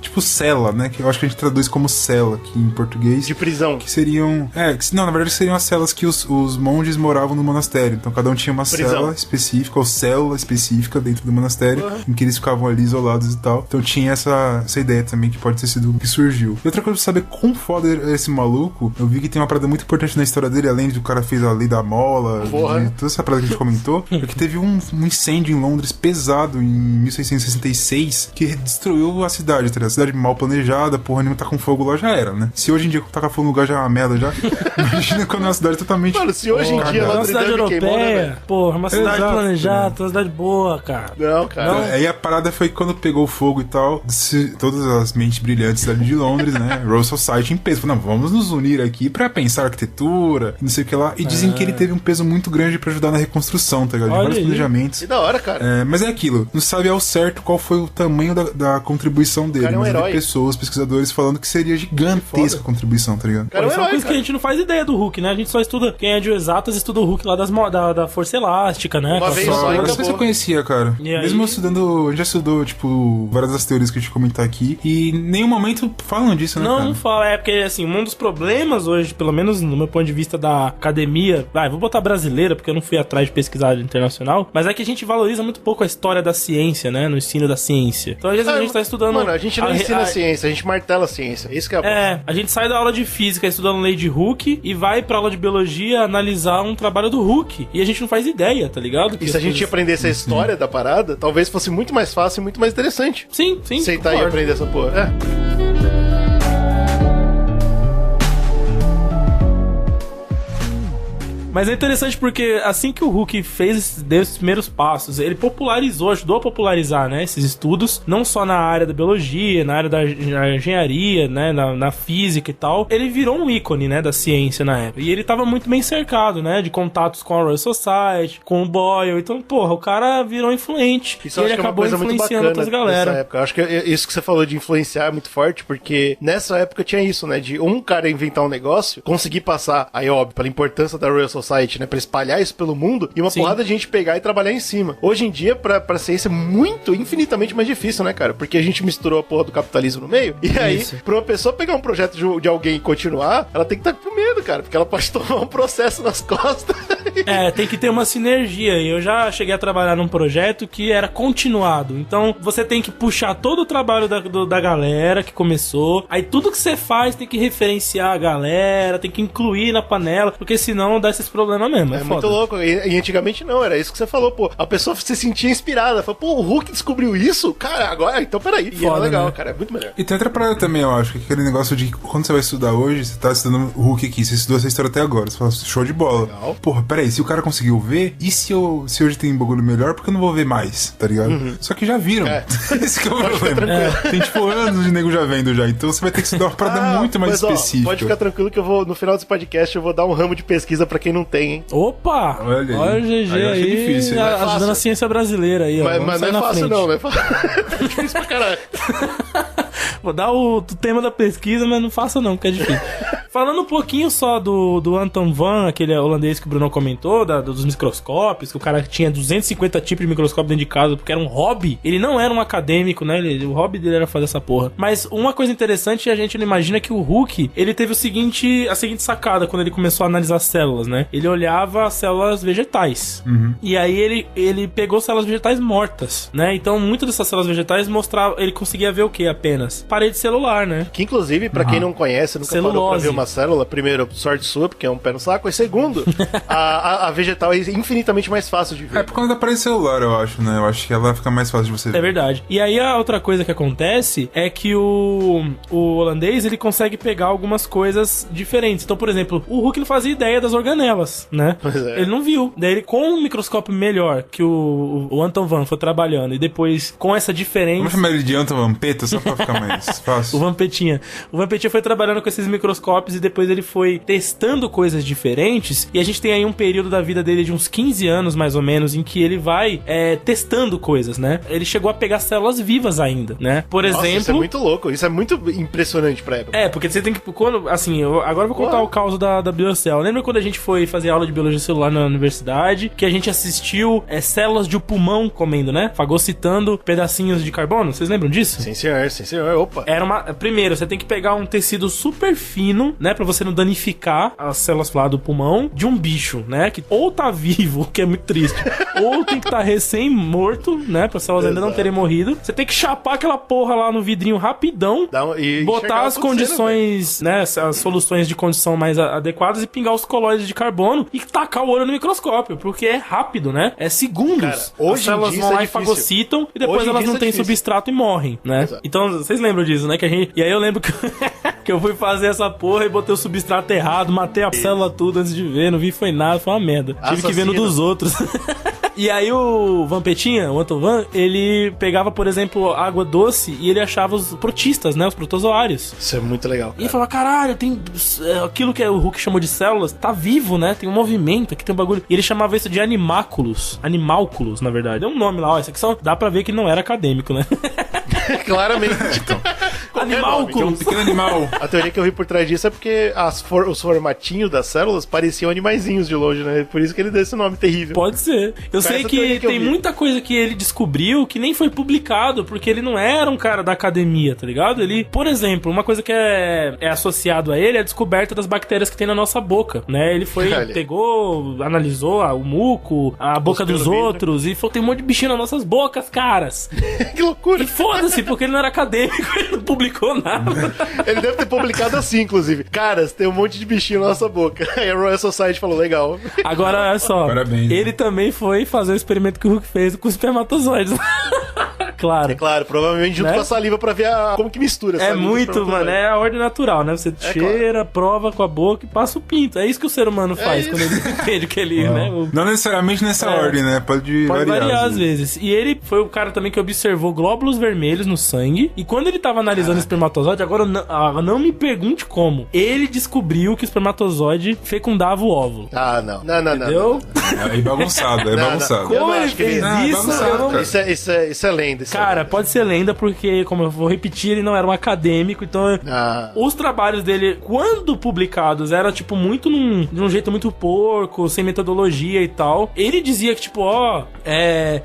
tipo, cela, né? Que eu acho que a gente traduz como cela aqui em português. De prisão. Que seriam... não, na verdade seriam as celas que os monges moravam no monastério. Então cada um tinha uma cela específica, ou célula específica dentro do monastério, em que eles ficavam ali isolados e tal. Então tinha essa ideia também, que pode ter sido o que surgiu. E outra coisa pra saber quão foda é esse maluco, eu vi que tem uma parada muito importante na história dele, além de o cara fez a lei da mola, de toda essa parada que a gente comentou, é que teve um incêndio em Londres pesado em 1666 que destruiu a cidade, tá ligado? A cidade mal planejada, porra nenhuma, tá com fogo lá, já era, né? Se hoje em dia tacar fogo no lugar já é uma merda já, imagina quando é uma cidade totalmente... Mano, se hoje em dia é uma cidade europeia, né, porra, uma cidade planejada, uma cidade boa, cara. Não, cara. Então, aí a parada foi quando pegou fogo e tal, todas as mentes brilhantes ali de Londres, né? Royal Society em peso. Não, vamos nos unir aqui pra pensar arquitetura, não sei o que lá. E dizem que ele teve um peso muito grande pra ajudar na reconstrução, tá ligado? De vários planejamentos. Que da hora, cara. Mas é aquilo, não sabe ao certo qual foi o tamanho da contribuição dele. Cara, é um mas herói. Pessoas, pesquisadores falando que seria gigantesca a contribuição, tá ligado? Cara, Isso é uma coisa que a gente não faz ideia do Hulk, né? A gente só estuda, quem é de exatas estuda o Hulk lá da força elástica, né? Uma vez só, eu não sei se você conhecia, cara. E mesmo aí? estudando, a gente já estudou, tipo, várias das teorias que a gente comentar aqui, e em nenhum momento falam disso, né, cara? Não fala, porque assim, um dos problemas hoje, pelo menos no meu ponto de vista da academia, vou botar brasileira, porque eu não fui atrás de pesquisar internacional, mas é que a gente valoriza muito pouco a história da ciência, né, no ensino da ciência. Então às vezes a gente tá estudando... Mano, a gente não ensina a ciência, a gente martela a ciência, isso que é a a gente sai da aula de física estudando lei de Hooke e vai pra aula de biologia analisar um trabalho do Hooke, e a gente não faz ideia, tá ligado? E se a gente aprendesse a história da parada, talvez fosse muito mais fácil e muito mais interessante. Sim, Aceitar e concordo. aprender essa porra. Mas é interessante porque assim que o Hulk deu esses primeiros passos, ele popularizou, ajudou a popularizar, né, esses estudos, não só na área da biologia, na área da engenharia, né, na física e tal. Ele virou um ícone, né, da ciência na época. E ele tava muito bem cercado, né, de contatos com a Royal Society, com o Boyle. Então, porra, o cara virou influente. Isso e ele acabou influenciando outras galera. Eu acho que isso que você falou de influenciar é muito forte, porque nessa época tinha isso, né, de um cara inventar um negócio, conseguir passar, aí óbvio, pela importância da Royal Society, né, pra espalhar isso pelo mundo, e uma porrada de gente pegar e trabalhar em cima. Hoje em dia, pra ciência, é muito, infinitamente mais difícil, né, cara? Porque a gente misturou a porra do capitalismo no meio, e aí, pra uma pessoa pegar um projeto de alguém e continuar, ela tem que estar com medo, cara, porque ela pode tomar um processo nas costas. Tem que ter uma sinergia, e eu já cheguei a trabalhar num projeto que era continuado, então você tem que puxar todo o trabalho da galera que começou, aí tudo que você faz tem que referenciar a galera, tem que incluir na panela, porque senão dá esses problemas mesmo. É muito louco. E antigamente não, era isso que você falou, pô. A pessoa se sentia inspirada. Falou, pô, o Hulk descobriu isso? Cara, agora, então peraí. E era legal, né? Cara, é muito melhor. E tem outra parada também, eu acho, que aquele negócio de quando você vai estudar hoje, você tá estudando o Hulk aqui, você estudou essa história até agora, você fala, show de bola. Legal. Porra, peraí, se o cara conseguiu ver, e se hoje tem um bagulho melhor, por que eu não vou ver mais, tá ligado? Só que já viram. Esse que é o problema. Tem tipo anos de nego já vendo já, então você vai ter que estudar uma parada muito mais específica. Pode ficar tranquilo que eu vou, no final desse podcast, eu vou dar um ramo de pesquisa pra quem não tem, hein? Opa! Olha o GG aí, difícil, ajudando a ciência brasileira aí, ó. Mas não é fácil não, né? É difícil pra caralho. Vou dar o tema da pesquisa, mas não faça não, porque é difícil. Falando um pouquinho só do Anton Van, aquele holandês que o Bruno comentou, dos microscópios, que o cara tinha 250 tipos de microscópio dentro de casa, porque era um hobby. Ele não era um acadêmico, né? O hobby dele era fazer essa porra. Mas uma coisa interessante, a gente não imagina que o Hulk, ele teve a seguinte sacada quando ele começou a analisar células, né? Ele olhava as células vegetais. E aí ele pegou células vegetais mortas, né? Então, muitas dessas células vegetais ele conseguia ver o que apenas? Parede celular, né? Que, inclusive, pra quem não conhece, nunca parou pra ver uma célula, primeiro, sorte sua, porque é um pé no saco, e segundo, a vegetal é infinitamente mais fácil de ver. É por conta da parede celular, eu acho, né? Eu acho que ela fica mais fácil de você ver. É verdade. E aí, a outra coisa que acontece é que o holandês, ele consegue pegar algumas coisas diferentes. Então, por exemplo, o Hulk não fazia ideia das organelas, né? Pois é. Ele não viu. Daí, ele, com um microscópio melhor que o Anton Van foi trabalhando, e depois, com essa diferença... Vamos chamar ele de Anton Vampeta, só pra ficar mais fácil. O Vampetinha foi trabalhando com esses microscópios e depois ele foi testando coisas diferentes, e a gente tem aí um período da vida dele de uns 15 anos, mais ou menos, em que ele vai testando coisas, né? Ele chegou a pegar células vivas ainda, né? Por exemplo... Isso é muito louco, isso é muito impressionante pra época. Porque você tem que... agora eu vou contar o caos da BioCell. Lembra quando a gente foi fazer aula de biologia celular na universidade, que a gente assistiu células de pulmão comendo, né? Fagocitando pedacinhos de carbono? Vocês lembram disso? Sim, senhor. Opa. Primeiro, você tem que pegar um tecido super fino, né? Pra você não danificar as células lá do pulmão de um bicho, né? Que ou tá vivo, que é muito triste, ou tem que estar recém-morto, né? Para as células ainda não terem morrido. Você tem que chapar aquela porra lá no vidrinho rapidão, botar as condições, né? As soluções de condição mais adequadas e pingar os colóides de carbono e tacar o olho no microscópio, porque é rápido, né? É segundos. Cara, hoje as células vão lá e fagocitam e depois elas não têm substrato e morrem, né? Exato. Então, vocês lembram disso, né? E aí eu lembro que eu fui fazer essa porra e botei o substrato errado, matei a célula tudo antes de ver, não vi foi nada, foi uma merda. Tive que ver no dos outros. E aí o Vampetinha, o Anton Van, ele pegava, por exemplo, água doce e ele achava os protistas, né? Os protozoários. Isso é muito legal, cara. E ele falava, caralho, tem aquilo que o Hulk chamou de células, tá vivo, né? Tem um movimento, aqui tem um bagulho. E ele chamava isso de animálculos, na verdade. Deu um nome lá, ó, isso aqui só dá pra ver que não era acadêmico, né? Claramente. Então. Animálculos. Um pequeno animal. A teoria que eu vi por trás disso é porque os formatinhos das células pareciam animaizinhos de longe, né? Por isso que ele deu esse nome terrível. Pode ser. Eu sei que tem muita coisa que ele descobriu que nem foi publicado, porque ele não era um cara da academia, tá ligado? Ele, por exemplo, uma coisa que é associado a ele é a descoberta das bactérias que tem na nossa boca, né? Ele pegou, analisou o muco, a boca dos outros e falou, tem um monte de bichinho nas nossas bocas, caras. Que loucura. E foda-se, porque ele não era acadêmico, ele não publicou nada. Ele deve ter publicado assim, inclusive. Caras, tem um monte de bichinho na nossa boca. Aí a Royal Society falou, legal. Agora, olha só. Parabéns. Ele também foi fazer o experimento que o Hulk fez com os espermatozoides. claro. É claro, provavelmente junto Né? com a saliva pra ver como que mistura. É muito, mano, é a ordem natural, né? Você cheira, prova com a boca e passa o pinto. É isso que o ser humano faz quando ele entende que ele, né? Não necessariamente nessa ordem, né? Pode variar às vezes. E ele foi o cara também que observou glóbulos vermelhos no sangue. E quando ele tava analisando o espermatozoide, agora não me pergunte como. Ele descobriu que o espermatozoide fecundava o óvulo. Ah, não. Entendeu? É bagunçado, é bagunçado. Como ele fez isso? Eu não... Isso é lenda. Cara, pode ser lenda porque, como eu vou repetir, ele não era um acadêmico, então os trabalhos dele, quando publicados, era tipo muito de um jeito muito porco, sem metodologia e tal. Ele dizia que tipo,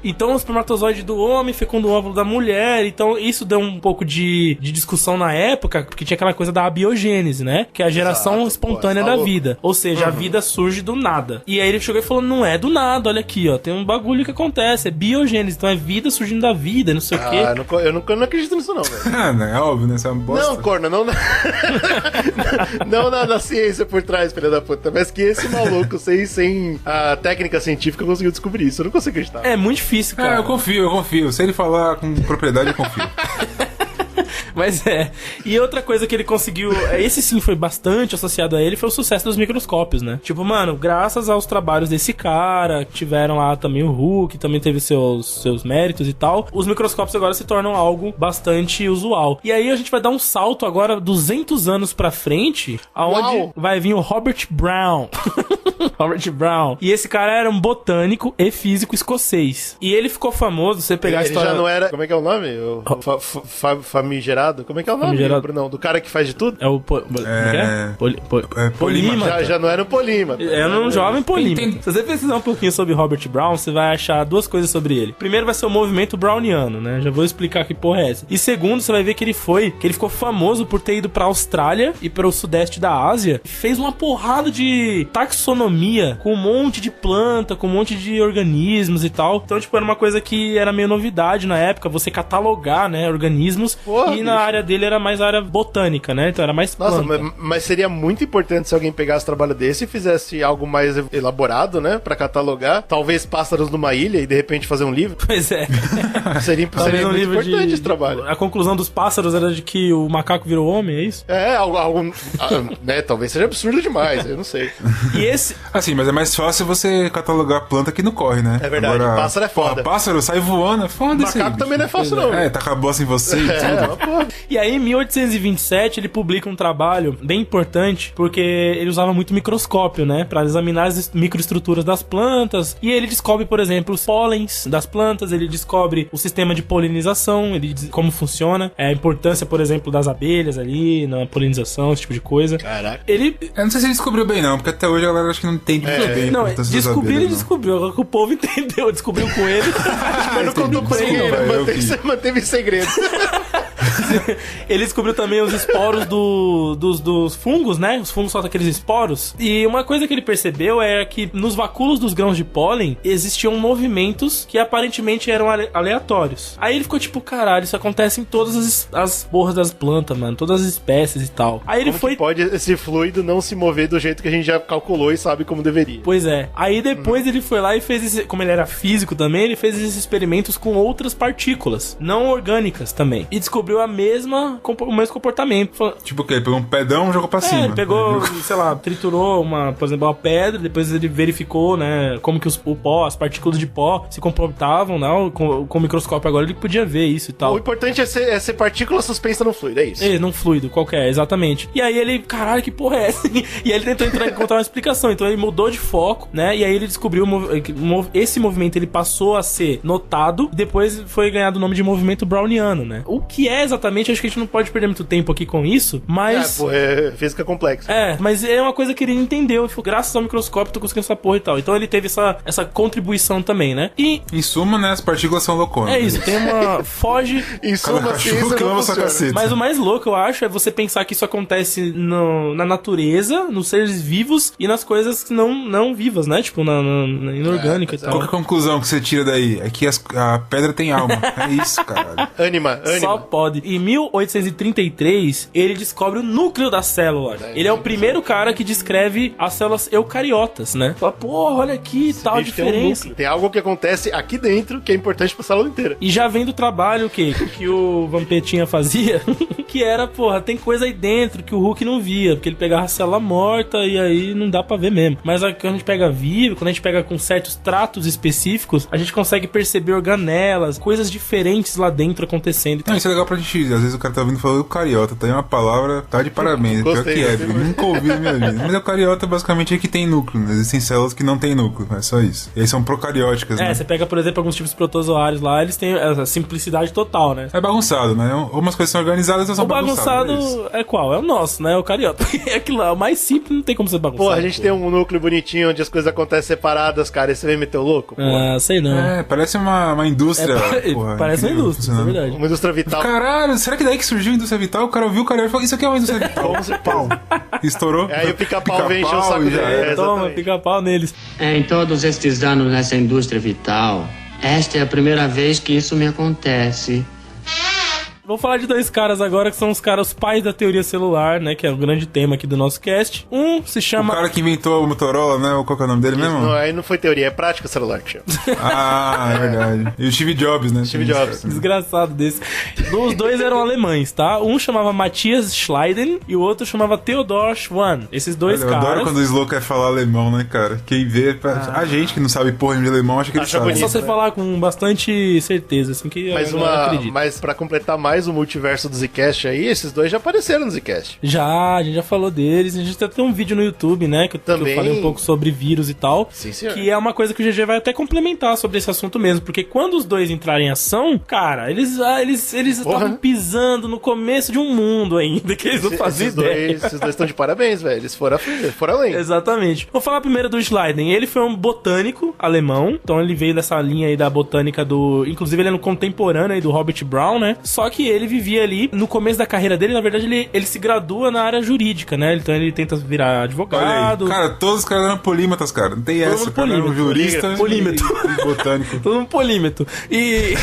então o espermatozoide do homem fecunda o óvulo da mulher, então isso deu um pouco de discussão na época, porque tinha aquela coisa da abiogênese, né? Que é a geração espontânea da vida. Ou seja, a vida surge do nada. E aí ele chegou e falou, não é do nada, olha aqui, ó, tem um bagulho que acontece, é biogênese, então é vida surgindo da vida, não sei o quê. Eu não acredito nisso não, velho. É óbvio, né? Isso é uma bosta. Não, corno, não na ciência por trás, filha da puta, mas que esse maluco sem a técnica científica conseguiu descobrir isso, eu não consigo acreditar. É muito difícil, cara. Eu confio. Se ele falar com propriedade, eu confio. Mas e outra coisa que ele conseguiu, esse sim foi bastante associado a ele, foi o sucesso dos microscópios, né? Tipo, mano, graças aos trabalhos desse cara, tiveram lá também o Hooke, também teve seus méritos e tal, os microscópios agora se tornam algo bastante usual. E aí a gente vai dar um salto agora 200 anos pra frente, aonde vai vir o Robert Brown. Robert Brown. E esse cara era um botânico e físico escocês. E ele ficou famoso, você pegar a história... Ele já não era... Como é que é o nome? Famigerado? Como é que é o nome? Não, do cara que faz de tudo? É o... Polímata. Já não era um polímata. É um jovem polímata. Se você pesquisar um pouquinho sobre Robert Brown, você vai achar duas coisas sobre ele. Primeiro vai ser o movimento browniano, né? Já vou explicar que porra é essa. E segundo, você vai ver que ele ficou famoso por ter ido pra Austrália e para o sudeste da Ásia. Fez uma porrada de taxonomia com um monte de planta, com um monte de organismos e tal. Então, tipo, era uma coisa que era meio novidade na época, você catalogar, né, organismos. Porra, e na área dele era mais área botânica, né? Então era mais planta. Nossa, mas seria muito importante se alguém pegasse trabalho desse e fizesse algo mais elaborado, né? Pra catalogar. Talvez Pássaros numa Ilha e de repente fazer um livro. Pois é. Seria um muito importante esse trabalho. A conclusão dos pássaros era de que o macaco virou homem, é isso? Algo né? Talvez seja absurdo demais, eu não sei. E esse... Assim, mas é mais fácil você catalogar planta que não corre, né? É verdade, agora, pássaro é foda. Pássaro sai voando, é foda esse macaco também não é fácil não. Taca a bosta em você e tudo. E aí, em 1827, ele publica um trabalho bem importante, porque ele usava muito microscópio, né? Pra examinar as microestruturas das plantas. E ele descobre, por exemplo, os pólens das plantas, ele descobre o sistema de polinização, como funciona, a importância, por exemplo, das abelhas ali, na polinização, esse tipo de coisa. Caraca. Eu não sei se ele descobriu bem, não, porque até hoje a galera acho que não entende muito bem. Não, descobriu, agora que o povo entendeu, descobriu com ele. Mas não contou pra ninguém, manteve segredo. Ele descobriu também os esporos dos fungos, né? Os fungos soltam aqueles esporos. E uma coisa que ele percebeu é que nos vacúolos dos grãos de pólen existiam movimentos que aparentemente eram aleatórios. Aí ele ficou tipo, caralho, isso acontece em todas as porras das plantas, mano. Todas as espécies e tal. Aí ele que pode esse fluido não se mover do jeito que a gente já calculou e sabe como deveria? Pois é. Aí depois ele foi lá e fez como ele era físico também, ele fez esses experimentos com outras partículas, não orgânicas também. E descobriu o mesmo comportamento. Tipo o quê? Ele pegou um pedão e jogou pra cima. Ele pegou, sei lá, triturou por exemplo, uma pedra, depois ele verificou, né, como que as partículas de pó se comportavam, né, com o microscópio agora ele podia ver isso e tal. O importante é ser partícula suspensa no fluido, é isso? Num fluido, qualquer, exatamente. E aí ele, caralho, que porra é essa? E aí ele tentou encontrar uma explicação, então ele mudou de foco, né, e aí ele descobriu esse movimento, ele passou a ser notado, e depois foi ganhado o nome de movimento browniano, né. O que é exatamente, acho que a gente não pode perder muito tempo aqui com isso, mas... É física complexa. Mas é uma coisa que ele entendeu, e graças ao microscópio tô conseguindo essa porra e tal. Então ele teve essa contribuição também, né? E... Em suma, né, as partículas são louconas. É isso, tem uma... Foge... Em suma, Mas o mais louco, eu acho, é você pensar que isso acontece na natureza, nos seres vivos e nas coisas não vivas, né? Tipo, na inorgânica e tal. Qual que é a conclusão que você tira daí? É que a pedra tem alma. É isso, caralho. Anima. Só pode. explode. Em 1833, ele descobre o núcleo da célula. Ele é o primeiro cara que descreve as células eucariotas, né? Fala, porra, olha aqui, tal Bicho, diferença. tem algo que acontece aqui dentro que é importante pra célula inteira. E já vem do trabalho que o Vampetinha fazia, que era, porra, tem coisa aí dentro que o Hulk não via, porque ele pegava a célula morta e aí não dá pra ver mesmo. Mas quando a gente pega vivo, quando a gente pega com certos tratos específicos, a gente consegue perceber organelas, coisas diferentes lá dentro acontecendo. Não, isso é legal pra gente, às vezes o cara tá vindo falando eucariota, tá aí uma palavra, tá de parabéns, pior que é, eu nunca ouvi na minha vida. Mas eucariota basicamente é que tem núcleo, né? Existem células que não tem núcleo, é só isso. E aí são procarióticas, né? Você pega, por exemplo, alguns tipos de protozoários lá, eles têm essa simplicidade total, né? É bagunçado, né? Umas coisas são organizadas, outras são bagunçadas. O bagunçado é qual? É o nosso, né? O cariota. É aquilo lá, é o mais simples, não tem como ser bagunçado. Pô, a gente tem um núcleo bonitinho onde as coisas acontecem separadas, cara, e você vem meter o louco? Sei não. Parece uma indústria. Porra, parece uma indústria, é verdade. Uma indústria vital. Caralho, será que daí que surgiu a indústria vital? O cara ouviu o cara e falou, isso aqui é uma indústria vital. Pau. Estourou. Aí o pica-pau vem encher o saco dele. Toma, pica-pau neles. Em todos estes anos nessa indústria vital, esta é a primeira vez que isso me acontece. Vamos falar de dois caras agora, que são os pais da teoria celular, né? Que é o grande tema aqui do nosso cast. Um se chama... O cara que inventou o Motorola, né? Qual que é o nome dele mesmo? Não, aí não foi teoria, é prática celular, tio. Ah, é verdade. E o Steve Jobs, né? Steve Jobs. Desgraçado desse. Os dois eram alemães, tá? Um chamava Matthias Schleiden e o outro chamava Theodor Schwann. Esses dois caras... Eu adoro quando o Slow quer falar alemão, né, cara? Quem vê... A gente que não sabe porra de alemão acha que ele sabe. bonito, é só você falar com bastante certeza, assim, que eu acredito. Mas pra completar mais o multiverso do Zcast aí, esses dois já apareceram no Zcast. A gente já falou deles, a gente até tem um vídeo no YouTube, né, que eu falei um pouco sobre vírus e tal. Sim, senhor. Que é uma coisa que o GG vai até complementar sobre esse assunto mesmo, porque quando os dois entrarem em ação, cara, eles estavam pisando no começo de um mundo ainda, que eles não faziam ideia. Esses dois estão de parabéns, velho, eles foram além. Exatamente. Vou falar primeiro do Schleiden. Ele foi um botânico alemão, então ele veio dessa linha aí da botânica inclusive ele é um contemporâneo aí do Robert Brown, né? Só que ele vivia ali, no começo da carreira dele, na verdade, ele se gradua na área jurídica, né? Então ele tenta virar advogado. Cara, todos os caras eram polímatas, cara. Não tem essa, cara. Um jurista polímetro. E botânico. Todo um polímetro. E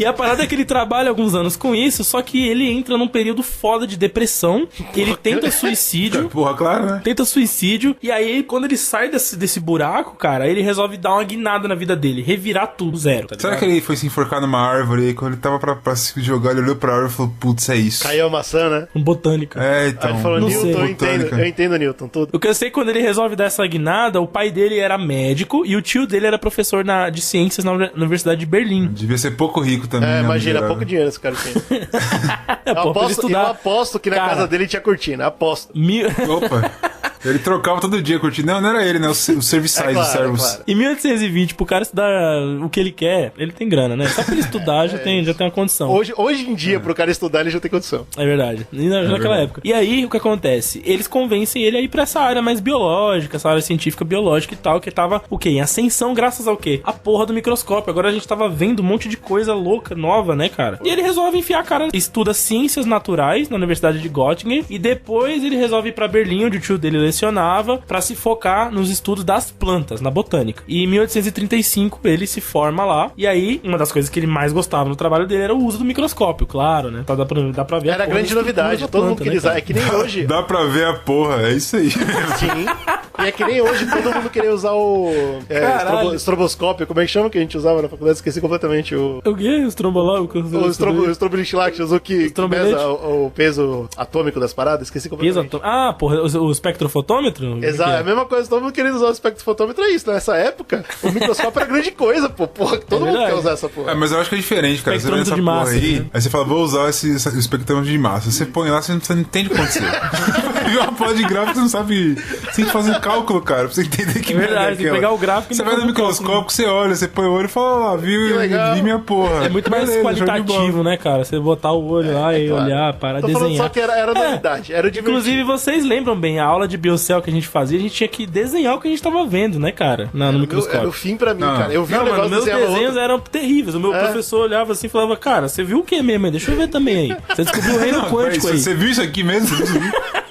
a parada é que ele trabalha alguns anos com isso, só que ele entra num período foda de depressão, ele tenta suicídio. Porra, claro, né? Tenta suicídio, e aí, quando ele sai desse buraco, cara, ele resolve dar uma guinada na vida dele, revirar tudo, zero. Tá Será que ele foi se enforcar numa árvore e quando ele tava pra se jogar, ele olhou pra árvore e falou, putz, é isso. Caiu a maçã, né? Um botânico. Então. Aí ele falou, Newton, eu entendo, Newton, tudo. O que eu sei, quando ele resolve dar essa guinada, o pai dele era médico e o tio dele era professor de ciências na Universidade de Berlim. Devia ser pouco rico também. Imagina, pouco dinheiro esse cara tem. Eu aposto que na casa dele tinha cortina, aposto. Opa! Ele trocava todo dia cortina. Não era ele, né? Os serviçais, os servos. Claro. Em 1820, pro cara estudar o que ele quer, ele tem grana, né? Só pra ele estudar já tem uma condição. Hoje em dia, pro cara estudar, ele já tem condição. É verdade. Naquela época. E aí, o que acontece? Eles convencem ele a ir pra essa área mais biológica, essa área científica biológica e tal, que tava, o quê? Em ascensão graças ao quê? A porra do microscópio. Agora a gente tava vendo um monte de coisa louca, nova, né, cara? E ele resolve enfiar a cara, estuda ciências naturais na Universidade de Göttingen e depois ele resolve ir pra Berlim, onde o tio dele lecionava, pra se focar nos estudos das plantas, na botânica. E em 1835 ele se forma lá, e aí uma das coisas que ele mais gostava no trabalho dele era o uso do microscópio, claro, né? Então dá pra ver. Era a grande novidade, todo mundo queria usar, é que nem hoje. Dá pra ver a porra, é isso aí. Sim, e é que nem hoje todo mundo queria usar o estroboscópio, como é que chama que a gente usava na faculdade? Esqueci completamente o... O quê? O estrobilite o que pesa o peso atômico das paradas, esqueci completamente. Porra, o espectrofotômetro? Exato, é a mesma coisa, todo mundo querendo usar o espectrofotômetro, é isso, nessa época, o microscópio era grande coisa, pô, porra, todo mundo quer usar essa porra. Mas eu acho que é diferente, cara, você vê essa porra aí, aí você fala, vou usar o espectrômetro de massa, você põe lá, você não entende o que aconteceu. Viu uma porra de gráfico, você não sabe, você tem que fazer um cálculo, cara, pra você entender que verdade, tem que pegar o gráfico. Você vai no microscópio, você olha, você põe o olho e fala, vi minha porra. É muito mais qualitativo, né, cara, você botar o olho lá e olhar, para desenhar. Só que era novidade, era divertido. Inclusive, vocês lembram bem, a aula de Biocell que a gente fazia, a gente tinha que desenhar o que a gente tava vendo, né, cara? No microscópio. Era o fim pra mim, cara. Eu vi o negócio, meus desenhos eram terríveis. O meu professor olhava assim e falava, cara, você viu o que mesmo? Deixa eu ver também aí. Você descobriu o reino quântico aí. Você viu isso aqui mesmo?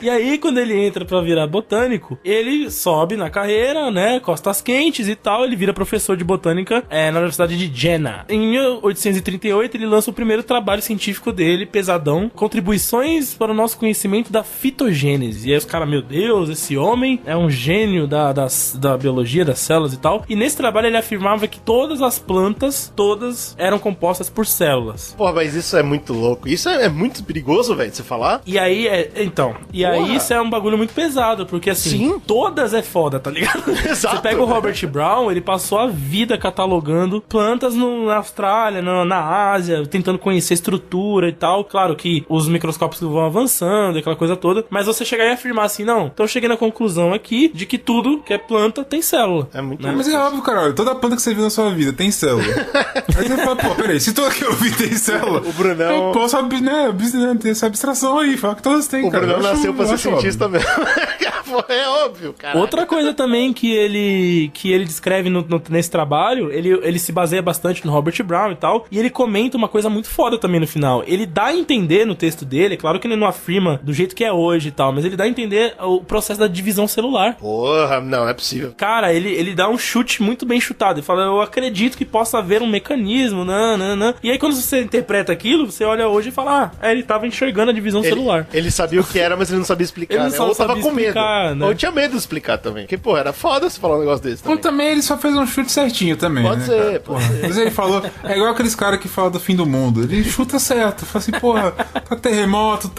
E aí, quando ele entra pra virar botânico, ele sobe na carreira, né, costas quentes e tal, ele vira professor de botânica na Universidade de Jena. Em 1838, ele lança o primeiro trabalho científico dele, pesadão, Contribuições para o nosso conhecimento da fitogênese. E aí os caras, meu Deus, esse homem é um gênio da biologia, das células e tal. E nesse trabalho ele afirmava que todas as plantas, todas eram compostas por células. Porra, mas isso é muito louco. Isso é muito perigoso, velho, de você falar. E aí, aí isso é um bagulho muito pesado, porque assim, Sim. todas é foda, tá ligado? Exato. Você pega o Robert Brown, ele passou a vida catalogando plantas na Austrália, na Ásia, tentando conhecer a estrutura e tal. Claro que os microscópios vão avançando, aquela coisa toda, mas você chegar e afirmar assim, não, então eu cheguei na conclusão aqui de que tudo que é planta tem célula. É muito né? Mas é óbvio, caralho, toda planta que você viu na sua vida tem célula. Aí você fala, pô, peraí, se toda que eu vi tem célula, O Brunão- eu posso ter essa abstração aí, falar que todas têm, O cara. Bruno Eu acho- nasceu pra eu ser acho cientista mesmo. É óbvio, cara. Outra coisa também que ele descreve nesse trabalho, ele se baseia bastante no Robert Brown e tal, e ele comenta uma coisa muito foda também no final. Ele dá a entender no texto dele, é claro que ele não afirma do jeito que é hoje e tal, mas ele dá a entender o processo da divisão celular. Porra, não é possível. Cara, ele dá um chute muito bem chutado. Ele fala, eu acredito que possa haver um mecanismo, nananã. E aí quando você interpreta aquilo, você olha hoje e fala, ele tava enxergando a divisão celular. Ele sabia o que era, mas ele não sabia explicar, Ele não né? só Ou tava sabia com medo. explicar, né? Ou tinha medo de explicar também. Porque, pô, era foda você falar um negócio desse Ou também. também ele só fez um chute certinho também, Pode né, ser, cara? pode ser. Mas ele falou, é igual aqueles caras que falam do fim do mundo. Ele chuta certo, fala assim, porra, tá terremoto,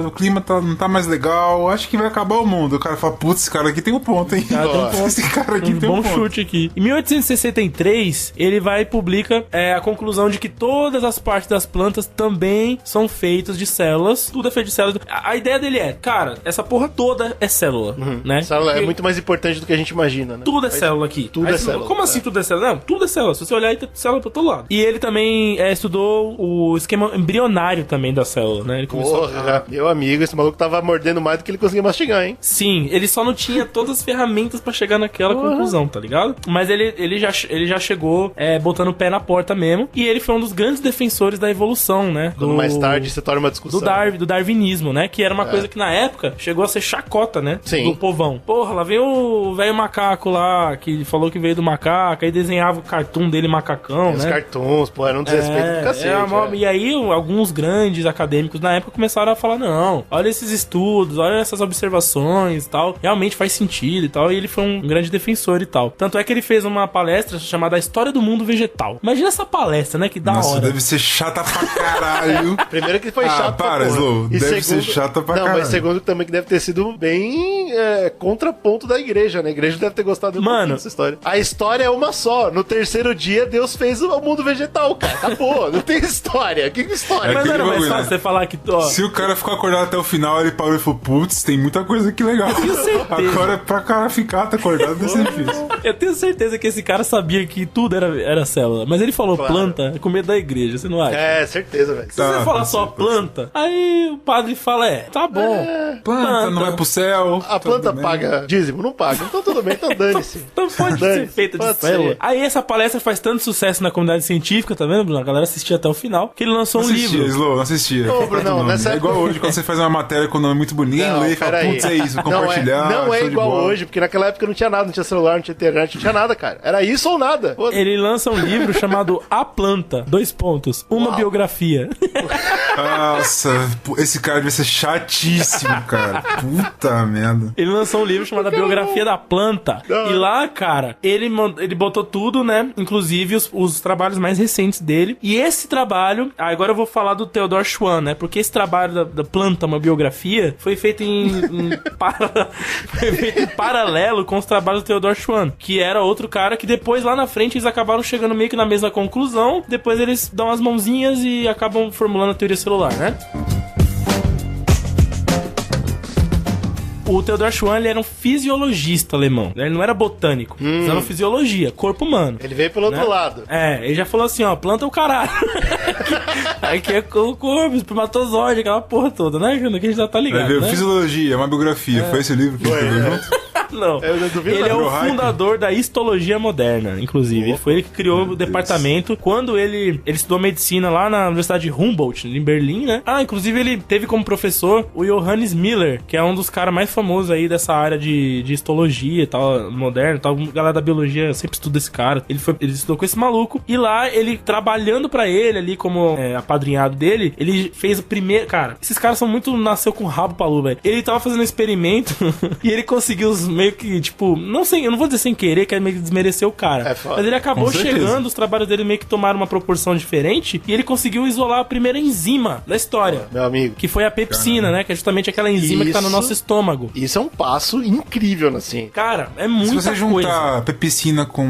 o clima não tá mais legal, acho que vai acabar o mundo. O cara fala, putz, esse cara aqui tem um ponto, hein? Cara, tem um ponto. Esse cara aqui tem bom um ponto. chute aqui. Em 1863, ele vai e publica a conclusão de que todas as partes das plantas também são feitas de células. Tudo é feito de células. A ideia dele é, cara, essa porra toda é célula, né? Célula é Porque muito mais importante do que a gente imagina, né? tudo é célula aqui. Tudo Aí é você fala, célula, como assim tudo é célula? Não, tudo é célula. Se você olhar aí, tem célula pra todo lado. E ele também estudou o esquema embrionário também da célula, né? Ele começou Porra, meu amigo, esse maluco tava mordendo mais do que ele conseguia mastigar, hein? Sim, ele só não tinha todas as ferramentas pra chegar naquela conclusão, tá ligado? Mas ele já chegou botando o pé na porta mesmo. E ele foi um dos grandes defensores da evolução, né? Quando mais tarde você torna uma discussão. Do darwinismo, né? Que era uma coisa que na época chegou a ser chacota, né? Sim. Do povão. Porra, lá vem o velho macaco lá, que falou que veio do macaco, aí desenhava o cartoon dele macacão, Os né? cartoons, pô, era um desrespeito do cacete. E aí, alguns grandes acadêmicos na época começaram a falar: não, olha esses estudos, olha essas observações e tal, realmente faz sentido e tal. E ele foi um grande defensor e tal. Tanto é que ele fez uma palestra chamada A História do Mundo Vegetal. Imagina essa palestra, né? Que da Nossa, hora. deve ser chata pra caralho. Primeiro que foi chato pra para, porra. Slow. E Deve ser chata pra Não, caralho. mas segundo também que deve ter sido bem contraponto da igreja, né? A igreja deve ter gostado um Mano. pouquinho dessa história. A história é uma só. No terceiro dia, Deus fez o mundo vegetal, cara. Acabou. Não tem história. Que história? Mas não era mais bagulho, fácil né? você falar que. Ó, Se o cara ficou acordado até o final, ele parou e falou, putz, tem muita coisa aqui legal. certeza. Agora, pra cara ficar tá acordado, deve ser difícil. eu tenho certeza que esse cara sabia que tudo era célula. Mas ele falou Claro. planta com medo da igreja, você não acha? É, certeza, velho. Se você falar pode só ser, pode ser. planta, aí o padre fala, tá bom. Planta, não vai pro céu. A planta tudo bem. paga dízimo? Não paga. Então tudo bem, então dane-se. Então pode ser Dane-se, feita de pode célula. ser. Aí essa palestra faz tanto sucesso na comunidade científica, tá vendo, Bruno? A galera assistia até o final, que ele lançou Não um assistia, livro. Slow, não assistia. Ô, Fica Brunão, quieto o nome. nessa É igual época- hoje, quando você faz uma matéria com um nome muito bonito, ninguém lê e fala, peraí. putz, é isso, vou compartilhar. Não é show de igual bola. hoje, porque naquela época não tinha nada, não tinha celular, não tinha internet, não tinha nada, cara. Era isso ou nada. Pô, Ele lança um livro chamado A Planta, uma biografia. Nossa, esse cara deve ser chatíssimo, cara. Puta merda. Ele lançou um livro chamado A Biografia da Planta. E lá, cara, ele botou tudo, né? Inclusive os trabalhos mais recentes dele. E esse trabalho, agora eu vou falar do Theodor Schwann, né? Porque esse trabalho da Planta, uma biografia, foi feito foi feito em paralelo com os trabalhos do Theodor Schwann, que era outro cara que depois, lá na frente, eles acabaram chegando meio que na mesma conclusão. Depois eles dão as mãozinhas e acabam formulando a teoria celular, né? O Theodor Schwann, ele era um fisiologista alemão. Ele não era botânico. Ele era fisiologia, corpo humano. ele veio pelo outro lado. Ele já falou assim, ó, planta é o caralho. Aqui é o corpo, espermatozoide, aquela porra toda, né? Que a gente já tá Vai ligado, ver, né? Fisiologia, uma biografia. Foi esse o livro que ele escreveu junto? Não. Eu não duvido Ele é nada. o fundador da histologia moderna, inclusive. Foi ele que criou o departamento. Quando ele estudou medicina lá na Universidade de Humboldt, em Berlim, né? Inclusive ele teve como professor o Johannes Miller, que é um dos caras mais famosos aí dessa área de histologia e tal, moderna e tal. A galera da biologia sempre estuda esse cara. Ele estudou com esse maluco. E lá, ele trabalhando pra ele ali como apadrinhado dele, ele fez o primeiro... Cara, esses caras são muito... Nasceu com o rabo pra lua, velho. Ele tava fazendo um experimento e ele conseguiu meio que, tipo... eu não vou dizer sem querer, que é meio que desmerecer o cara. É foda. Mas ele acabou Com certeza. chegando, os trabalhos dele meio que tomaram uma proporção diferente e ele conseguiu isolar a primeira enzima da história. Meu amigo. Que foi a pepsina, né? Que é justamente aquela enzima que tá no Isso. nosso estômago. Isso é um passo incrível na ciência. Cara, é Se muita você juntar coisa. pepsina com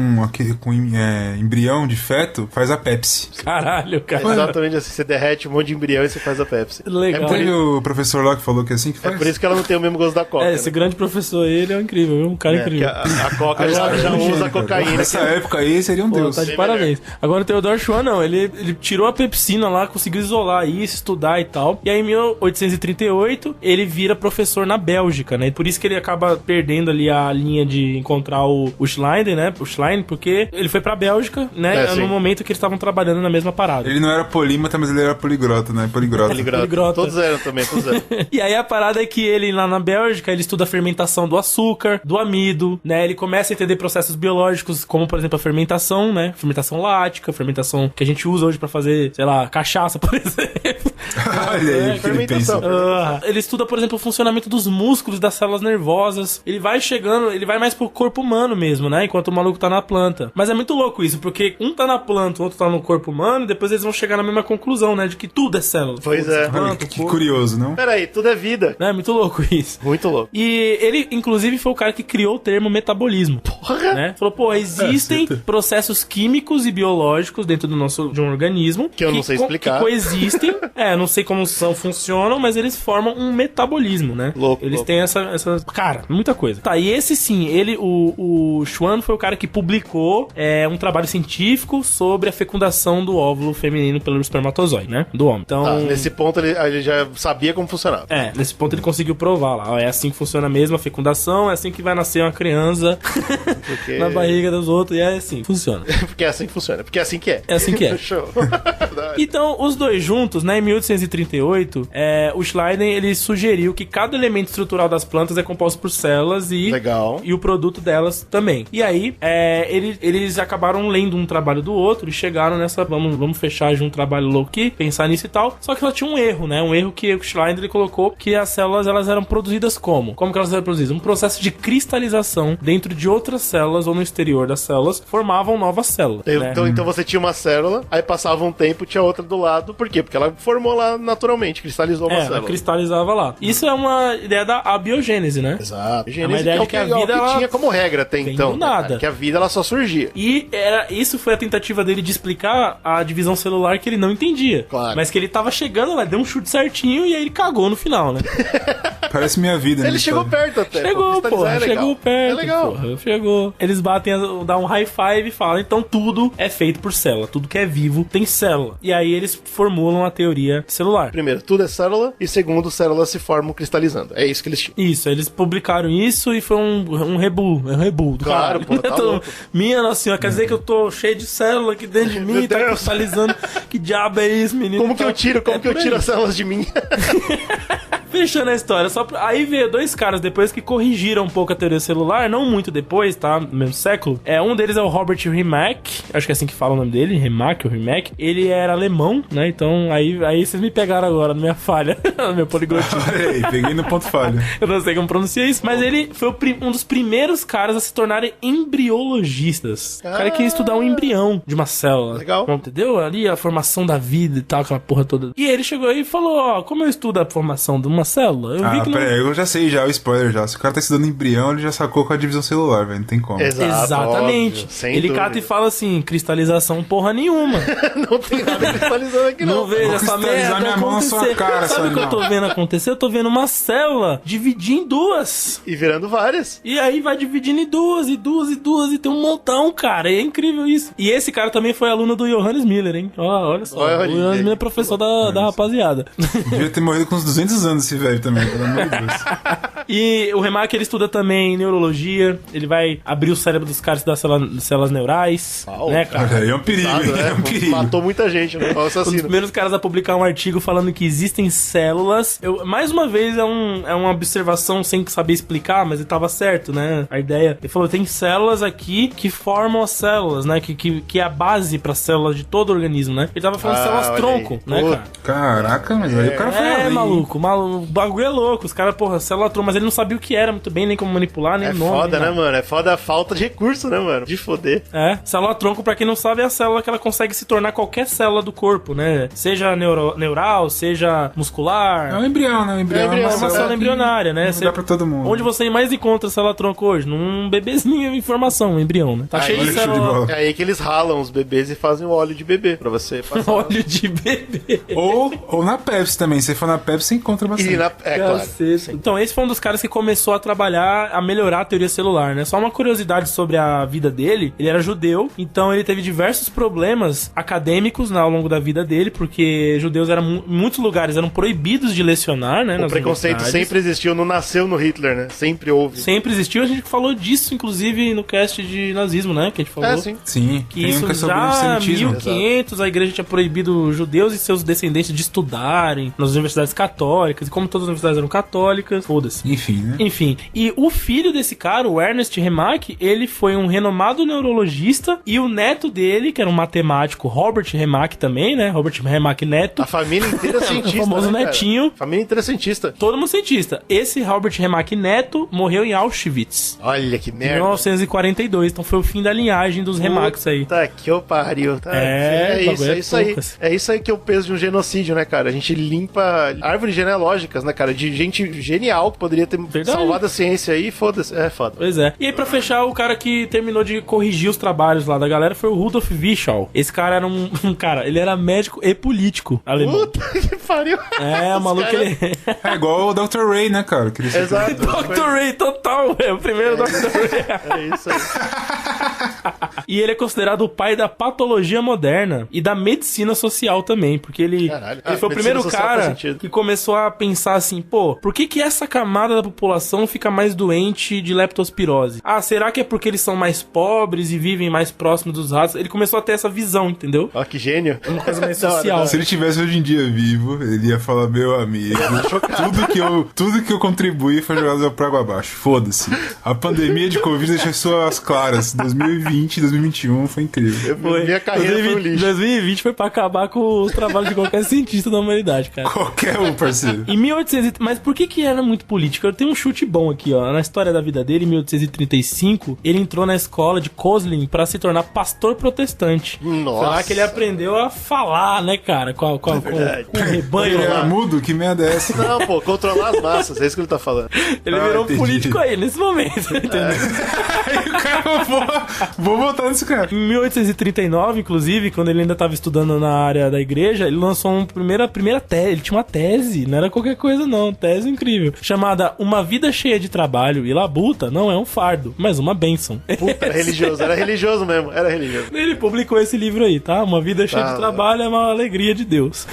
embrião de feto, faz a Pepsi. Caralho, cara. Exatamente assim. Você derrete um monte de embrião e você faz a Pepsi. Legal. É por, Teve o professor lá que falou que é assim que é faz. por isso que ela não tem o mesmo gosto da Coca. Esse grande professor, ele é incrível, viu? Um cara né? Que incrível. a Coca já usa cocaína. Nessa época aí seria um Pô, deus. tá de Bem parabéns. Agora o Theodor Schwann, não. Ele tirou a pepsina lá, conseguiu isolar isso, estudar e tal. E aí, em 1838, ele vira professor na Bélgica, né? Por isso que ele acaba perdendo ali a linha de encontrar o Schlein, né? O Schlein, porque ele foi pra Bélgica, né? Sim. No momento que eles estavam trabalhando na mesma parada. Ele não era polímata, mas ele era poligrota, né? Poligrota. Poligrota. Todos eram também, todos eram. E aí a parada é que ele lá na Bélgica, ele estuda a fermentação do açúcar, do amido, né? Ele começa a entender processos biológicos, como por exemplo a fermentação, né? Fermentação lática, fermentação que a gente usa hoje pra fazer, sei lá, cachaça, por exemplo. Olha aí, o que ele pensa. Ele estuda, por exemplo, o funcionamento dos músculos, das células nervosas. Ele vai chegando, ele vai mais pro corpo humano mesmo, né? Enquanto o maluco tá na planta. Mas é muito louco isso, porque um tá na planta, o outro tá no corpo humano, e depois eles vão chegar na mesma conclusão, né? De que tudo é célula. Pois é. Olha, que curioso, não? Peraí, tudo é vida. É muito louco isso. Muito louco. E ele, inclusive, foi o cara que criou o termo metabolismo. Porra! Né? Falou, pô, existem processos químicos e biológicos dentro de um organismo Que eu não sei explicar. que coexistem. Não sei como funcionam, mas eles formam um metabolismo, né? Louco, Eles louco. têm essa... Cara, muita coisa. Tá, e esse sim, o Schwann foi o cara que publicou um trabalho científico sobre a fecundação do óvulo feminino pelo espermatozoide, né? Do homem. Então... Tá, nesse ponto ele já sabia como funcionava. Nesse ponto ele conseguiu provar lá. Ó, é assim que funciona mesmo a fecundação, é assim que vai nascer uma criança Porque... na barriga dos outros, e é assim, funciona. Porque é assim que funciona. Porque é assim que é. É assim que é. Show. Então, os dois juntos, né, em 1838, o Schleiden, ele sugeriu que cada elemento estrutural das plantas é composto por células Legal. e o produto delas também. E aí, eles acabaram lendo um trabalho do outro e chegaram nessa, vamos fechar de um trabalho louco aqui, pensar nisso e tal. Só que ela tinha um erro, né? Um erro que o Schleiden ele colocou que as células, elas eram produzidas como? Como que elas eram produzidas? Um processo de cristalização dentro de outras células ou no exterior das células formavam novas células. né? Então você tinha uma célula, aí passava um tempo, tinha outra do lado. Por quê? Porque ela formou lá naturalmente, cristalizou uma ela célula. cristalizava lá. Isso é uma ideia da abiogênese, né? Exato. É uma ideia de que a vida, ela tinha como regra até vem então. do nada. Né? Que a vida ela só surgia. E isso foi a tentativa dele de explicar a divisão celular que ele não entendia. Claro. Mas que ele tava chegando lá, deu um chute certinho e aí ele cagou no final, né? Parece minha vida, né? Ele chegou perto até. Chegou, cristalizar porra, é legal. chegou perto. É legal. Porra, chegou. Eles dão um high five e falam, então tudo é feito por célula. Tudo que é vivo tem célula. E aí eles formulam a teoria celular. Primeiro, tudo é célula. E segundo, células se formam cristalizando. É isso que eles tinham. Isso, eles publicaram isso e foi um rebu do Claro, caralho. pô, tá louco. Minha nossa senhora, quer dizer que eu tô cheio de célula aqui dentro de mim, Meu tá Deus. cristalizando. Que diabo é isso, menino? Como que eu tiro? Como que eu por tiro aí. as células de mim? Fechando a história, aí veio dois caras depois que corrigiram um pouco a teoria celular, não muito depois, tá? No mesmo século. Um deles é o Robert Remak, acho que é assim que fala o nome dele, Remak ou Remak. Ele era alemão, né? Então aí vocês me pegaram agora na minha falha, no meu poliglotismo. Olha aí, peguei no ponto falho. Eu não sei como pronunciar isso, mas ele foi um dos primeiros caras a se tornarem embriologistas. O cara queria estudar um embrião de uma célula. Legal. Entendeu? Ali a formação da vida e tal, aquela porra toda. E ele chegou aí e falou, ó, como eu estudo a formação de uma célula, eu vi que não... Peraí, eu já sei já, o spoiler já. Se o cara tá estudando embrião, ele já sacou com a divisão celular, velho. Não tem como. Exatamente. Óbvio, sem Ele dúvida. cata e fala assim, cristalização porra nenhuma. Não tem nada cristalizando aqui, Não não. vejo Vou essa cristalizar merda minha mão na acontecer. sua cara, seu Sabe o que eu animal. tô vendo acontecer? Eu tô vendo uma célula dividir em duas. E virando várias. E aí vai dividindo em duas, e duas, e duas, e tem um montão, cara. E é incrível isso. E esse cara também foi aluno do Johannes Miller, hein? Olha só. Olha o Johannes aí. Miller é professor da rapaziada. Devia ter morrido com uns 200 anos esse velho também, pelo amor de Deus. E o Remak, ele estuda também neurologia, ele vai abrir o cérebro dos caras das células neurais, né, cara? É um perigo, é um perigo. Matou muita gente, né? O Um dos assassino. primeiros caras a publicar um artigo falando que existem células. Mais uma vez, é uma observação sem saber explicar, mas ele tava certo, né? A ideia. Ele falou, tem células aqui que formam as células, né? Que é a base para células de todo o organismo, né? Ele tava falando células olha tronco, aí. né, Pô. cara? Caraca, mas aí o cara foi além. Maluco, o bagulho é louco. Os caras, porra, célula tronco, mas ele não sabia o que era muito bem, nem como manipular, nem É o nome. foda, nem né, nada. mano? É foda a falta de recurso, né, mano? De foder. Célula tronco, pra quem não sabe, é a célula que ela consegue se tornar qualquer célula do corpo, né? Seja neural, seja muscular. É um embrião, né? Um embrião É uma célula embrionária, né? Não dá pra todo mundo. Onde você mais encontra célula tronco hoje? Num bebezinho em formação, um embrião, né? Tá cheio de olha que show de célula. bola. É aí que eles ralam os bebês e fazem o óleo de bebê pra você passar. Óleo de bebê. Ou na Pepsi também. Se for na Pepsi, você encontra bastante. Claro. Cacete. Então, esse foi um dos caras que começou a trabalhar, a melhorar a teoria celular, né? Só uma curiosidade sobre a vida dele, ele era judeu, então ele teve diversos problemas acadêmicos, né, ao longo da vida dele, porque judeus eram, em muitos lugares, eram proibidos de lecionar, né? O nas preconceito universidades. sempre existiu, não nasceu no Hitler, né? Sempre houve. Sempre existiu, a gente falou disso, inclusive, no cast de nazismo, né? Que a gente falou. É, sim. Sim, Que tem isso um que é sobre já em antissemitismo. 1500 a igreja tinha proibido judeus e seus descendentes de estudarem nas universidades católicas, e como todas as universidades eram católicas, foda-se. Enfim, né? Enfim, e o filho desse cara, o Ernest Remak, ele foi um renomado neurologista, e o neto dele, que era um matemático, Robert Remak também, né? Robert Remak neto. A família inteira é cientista. O famoso né, cara? netinho. Família inteira é cientista. Todo mundo cientista. Esse Robert Remak neto morreu em Auschwitz. Olha que Em merda. 1942, então foi o fim da linhagem dos Remaks aí. Puta que eu pariu. Tá? É, isso, bagulho é é isso aí. poucas. É isso aí que é o peso de um genocídio, né, cara? A gente limpa árvores genealógicas, né, cara? De gente genial que poderia ter Verdade. salvado a ciência aí, foda-se. É foda. Pois é. E aí, pra fechar, o cara que terminou de corrigir os trabalhos lá da galera foi o Rudolf Virchow. Esse cara era um cara, ele era médico e político alemão. Puta que pariu. É, o Os maluco, cara- ele... É igual o Dr. Ray, né, cara? Que ele Exato. Dr. Ray, total, é o primeiro Dr. Ray. É isso aí. E ele é considerado o pai da patologia moderna e da medicina social também, porque ele, Caralho. ele foi o Medicina primeiro social faz cara sentido. que começou a pensar assim, pô, por que essa camada da população fica mais doente de leptospirose? Ah, será que é porque eles são mais pobres e vivem mais próximos dos ratos? Ele começou a ter essa visão, entendeu? Ó, que gênio. Uma coisa mais Da hora, social. da hora. Se ele tivesse hoje em dia vivo, ele ia falar, meu amigo, tudo que eu contribuí foi jogado pra água abaixo. Foda-se. A pandemia de Covid deixou suas claras. 2020, 2021 foi incrível. Minha carreira foi um lixo. 2020 foi pra acabar com o trabalho de qualquer cientista da humanidade, cara. Qualquer um, parceiro. Em 1800, mas por que era muito político? Eu tenho um chute bom aqui, ó. Na história da vida dele, em 1835, ele entrou na escola de Koslin pra se tornar pastor protestante. Nossa. Foi lá que ele aprendeu a falar, né, cara? Com o rebanho Ele era lá. mudo? Que merda é essa? Não, pô, controlar as massas, é isso que ele tá falando. Ele Ah, virou um entendi. político aí, nesse momento, entendeu? Aí o cara, vou voltar nesse cara. Em 1839, inclusive, quando ele ainda estava estudando na área da igreja, ele lançou uma primeira tese. Ele tinha uma tese, não era qualquer coisa não, tese incrível, chamada Uma Vida Cheia de Trabalho e Labuta Não É um Fardo, mas uma bênção. Puta, era religioso mesmo, era religioso. Ele publicou esse livro aí, tá? Uma Vida Cheia Tá, de Trabalho é uma alegria de Deus.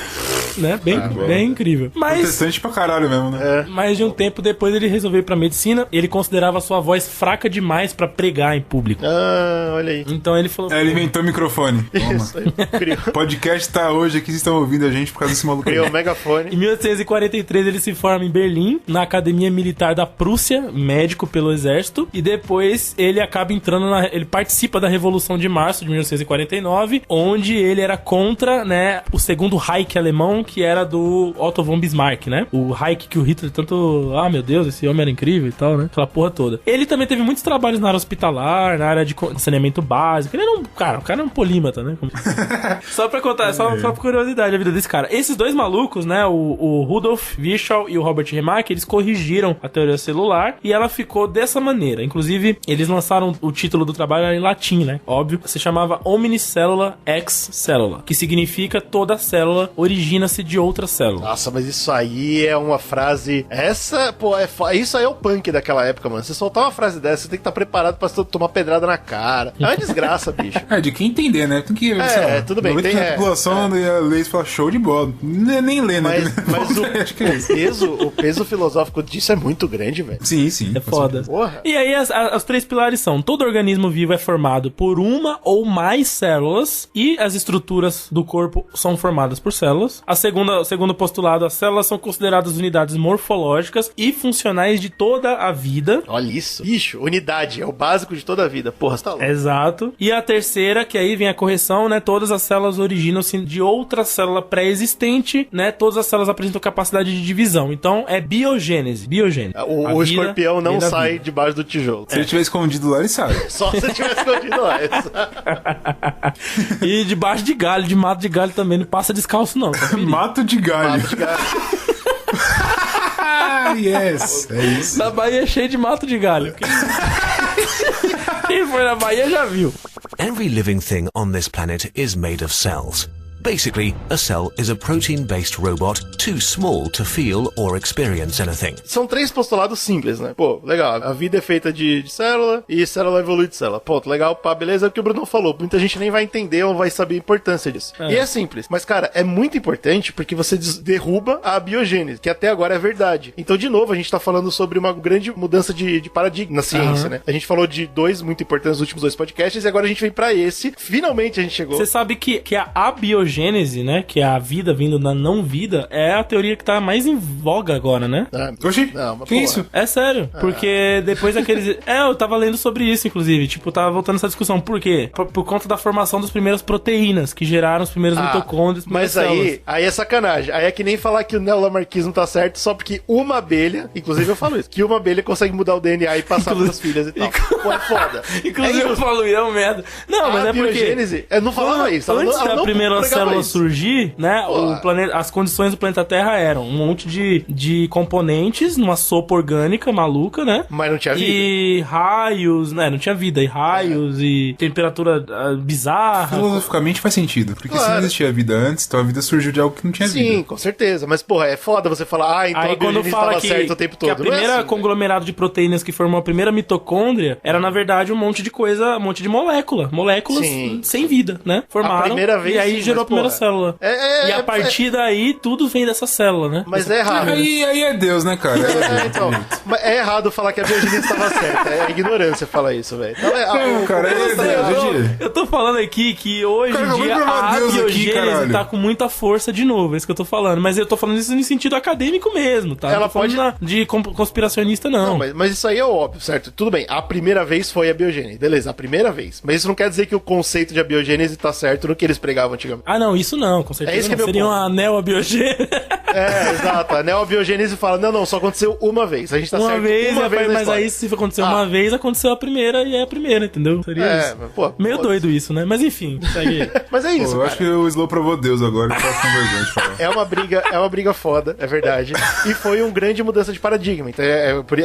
Né? Bem incrível. Mas... Protestante pra caralho mesmo, né? Mais de um tempo depois ele resolveu ir pra medicina. Ele considerava a sua voz fraca demais pra pregar em público. Ah, olha aí. Então ele falou... Ele inventou o microfone. Toma. Isso aí. Criou, O podcast tá hoje aqui, vocês estão ouvindo a gente por causa desse maluco aí. criou o megafone. Em 1843 ele se forma em Berlim, na Academia Militar da Prússia, médico pelo exército, e depois ele acaba entrando ele participa da Revolução de Março de 1949, onde ele era contra, né, o segundo Reich alemão, que era do Otto von Bismarck, né? O Reich que o Hitler tanto, meu Deus, esse homem era incrível e tal, né? Aquela porra toda. Ele também teve muitos trabalhos na área hospitalar, na área de saneamento básico. Ele era o cara era um polímata, né? Só pra contar, só por curiosidade a vida desse cara. Esses dois malucos, né, o Rudolf Virchow e o Robert Remak, eles corrigiram a teoria celular e ela ficou dessa maneira. Inclusive, eles lançaram o título do trabalho em latim, né? Óbvio. Se chamava Omnicellula Ex Cellula, que significa toda célula origina-se forma-se de outra célula. Nossa, mas isso aí é uma frase... Essa, pô, isso aí é o punk daquela época, mano. Você soltar uma frase dessa, você tem que estar preparado pra tomar pedrada na cara. É uma desgraça, bicho. De quem entender, né? Tem que... Tudo bem. 90% da população ia ler e falar show de bola. Nem lê, né? Mas o peso filosófico disso é muito grande, velho. Sim. É foda. Porra. E aí, os 3 pilares são: todo organismo vivo é formado por uma ou mais células e as estruturas do corpo são formadas por células. O segundo postulado, as células são consideradas unidades morfológicas e funcionais de toda a vida. Olha isso. Bicho, unidade é o básico de toda a vida. Porra, você tá louco. Exato. E a terceira, que aí vem a correção, né? Todas as células originam-se de outra célula pré-existente, né? Todas as células apresentam capacidade de divisão. Então, é biogênese. O escorpião não sai debaixo do tijolo. Se ele tiver escondido lá, ele sai. Só se ele tiver escondido lá. E debaixo de galho, de mato de galho também, não passa descalço não. Mato de galho. Yes, é isso. Na Bahia é cheio de mato de galho. Quem foi na Bahia já viu. Every living thing on this planet is made of cells. Basically, a cell is a protein-based robot too small to feel or experience anything. São 3 postulados simples, né? Pô, legal. A vida é feita de célula e célula evolui de célula. Ponto, legal, pá, beleza. É o que o Bruno falou. Muita gente nem vai entender ou vai saber a importância disso. E é simples. Mas, cara, é muito importante porque você derruba a biogênese, que até agora é verdade. Então, de novo, a gente tá falando sobre uma grande mudança de paradigma na ciência, né? A gente falou de 2 muito importantes nos últimos 2 podcasts e agora a gente vem pra esse. Finalmente a gente chegou. Você sabe que a abiogênese, né, que é a vida vindo da não vida, é a teoria que tá mais em voga agora, né? Oxi, que isso? É sério, porque depois daqueles... eu tava lendo sobre isso, inclusive, tipo, tava voltando essa discussão. Por quê? Por conta da formação das primeiras proteínas, que geraram os primeiros mitocôndrios. Mas aí é sacanagem. Aí é que nem falar que o neolamarquismo tá certo só porque uma abelha, inclusive eu falo isso, que uma abelha consegue mudar o DNA e passar pras filhas e tal. Pô, é foda. Inclusive eu falo isso, é um merda. Não, mas é porque... biogênese, eu não falava isso. Antes da primeira célula surgir, né, as condições do planeta Terra eram um monte de componentes numa sopa orgânica maluca, né? Mas não tinha vida. E raios, né? Não tinha vida. E raios e temperatura bizarra. Filosoficamente faz sentido. Porque se não existia vida antes, então a vida surgiu de algo que não tinha vida. Sim, com certeza. Mas, porra, é foda você falar, então aí, a biogênese estava certo o tempo todo. Que a primeira conglomerado de proteínas que formou a primeira mitocôndria era, na verdade, um monte de coisa, um monte de moléculas sem vida, né? Formaram. A primeira vez, e aí gerou a primeira célula. E a partir daí, tudo vem dessa célula, né? Mas é errado. Aí é Deus, né, cara? Então, é errado falar que a biogênese estava certa. É ignorância falar isso, velho. Então, cara, eu tô falando aqui que hoje em dia a biogênese tá com muita força de novo. É isso que eu tô falando. Mas eu tô falando isso no sentido acadêmico mesmo, tá? Ela pode... de conspiracionista, não. Mas isso aí é óbvio, certo? Tudo bem. A primeira vez foi a biogênese. Beleza, a primeira vez. Mas isso não quer dizer que o conceito de abiogênese tá certo no que eles pregavam antigamente. Não, isso não, com certeza. É isso que seria uma neobiogênese. Exato. A neobiogênese fala, não, só aconteceu uma vez. A gente tá uma certo vez, uma vez mas aí se acontecer uma vez, aconteceu a primeira e é a primeira, entendeu? Seria isso. Pô, meio doido isso, né? Mas enfim, segue. Mas é isso, eu acho que o Slow provou Deus agora, tá com vergonha de falar. É uma briga foda, é verdade. E foi uma grande mudança de paradigma. Então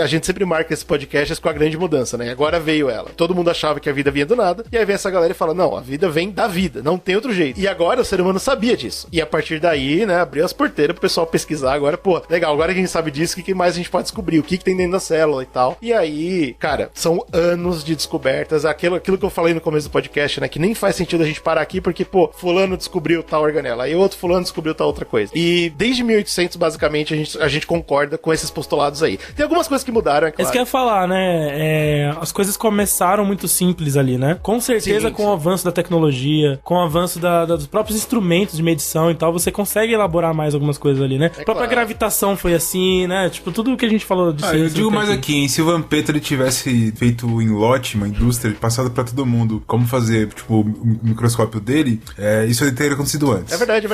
a gente sempre marca esse podcast com a grande mudança, né? Agora veio ela. Todo mundo achava que a vida vinha do nada, e aí vem essa galera e fala, não, a vida vem da vida, não tem outro jeito. E agora o ser humano sabia disso. E a partir daí, né, abriu as porteiras pro pessoal pesquisar agora, pô, legal, agora que a gente sabe disso, o que mais a gente pode descobrir? O que tem dentro da célula e tal. E aí, cara, são anos de descobertas, aquilo que eu falei no começo do podcast, né, que nem faz sentido a gente parar aqui, porque, pô, fulano descobriu tal organela, aí outro fulano descobriu tal outra coisa. E desde 1800, basicamente, a gente concorda com esses postulados aí. Tem algumas coisas que mudaram, é claro. Isso que eu ia falar, né, as coisas começaram muito simples ali, né? Com certeza, com o avanço da tecnologia, com o avanço dos próprios instrumentos de medição e tal, você consegue elaborar mais algumas coisas ali, né? A própria gravitação foi assim, né? Tipo, tudo que a gente falou de ciência. Eu digo mais aqui, hein? Se o Vampeta ele tivesse feito em lote, uma indústria, passado pra todo mundo como fazer, tipo, o microscópio dele, isso teria acontecido antes. É verdade.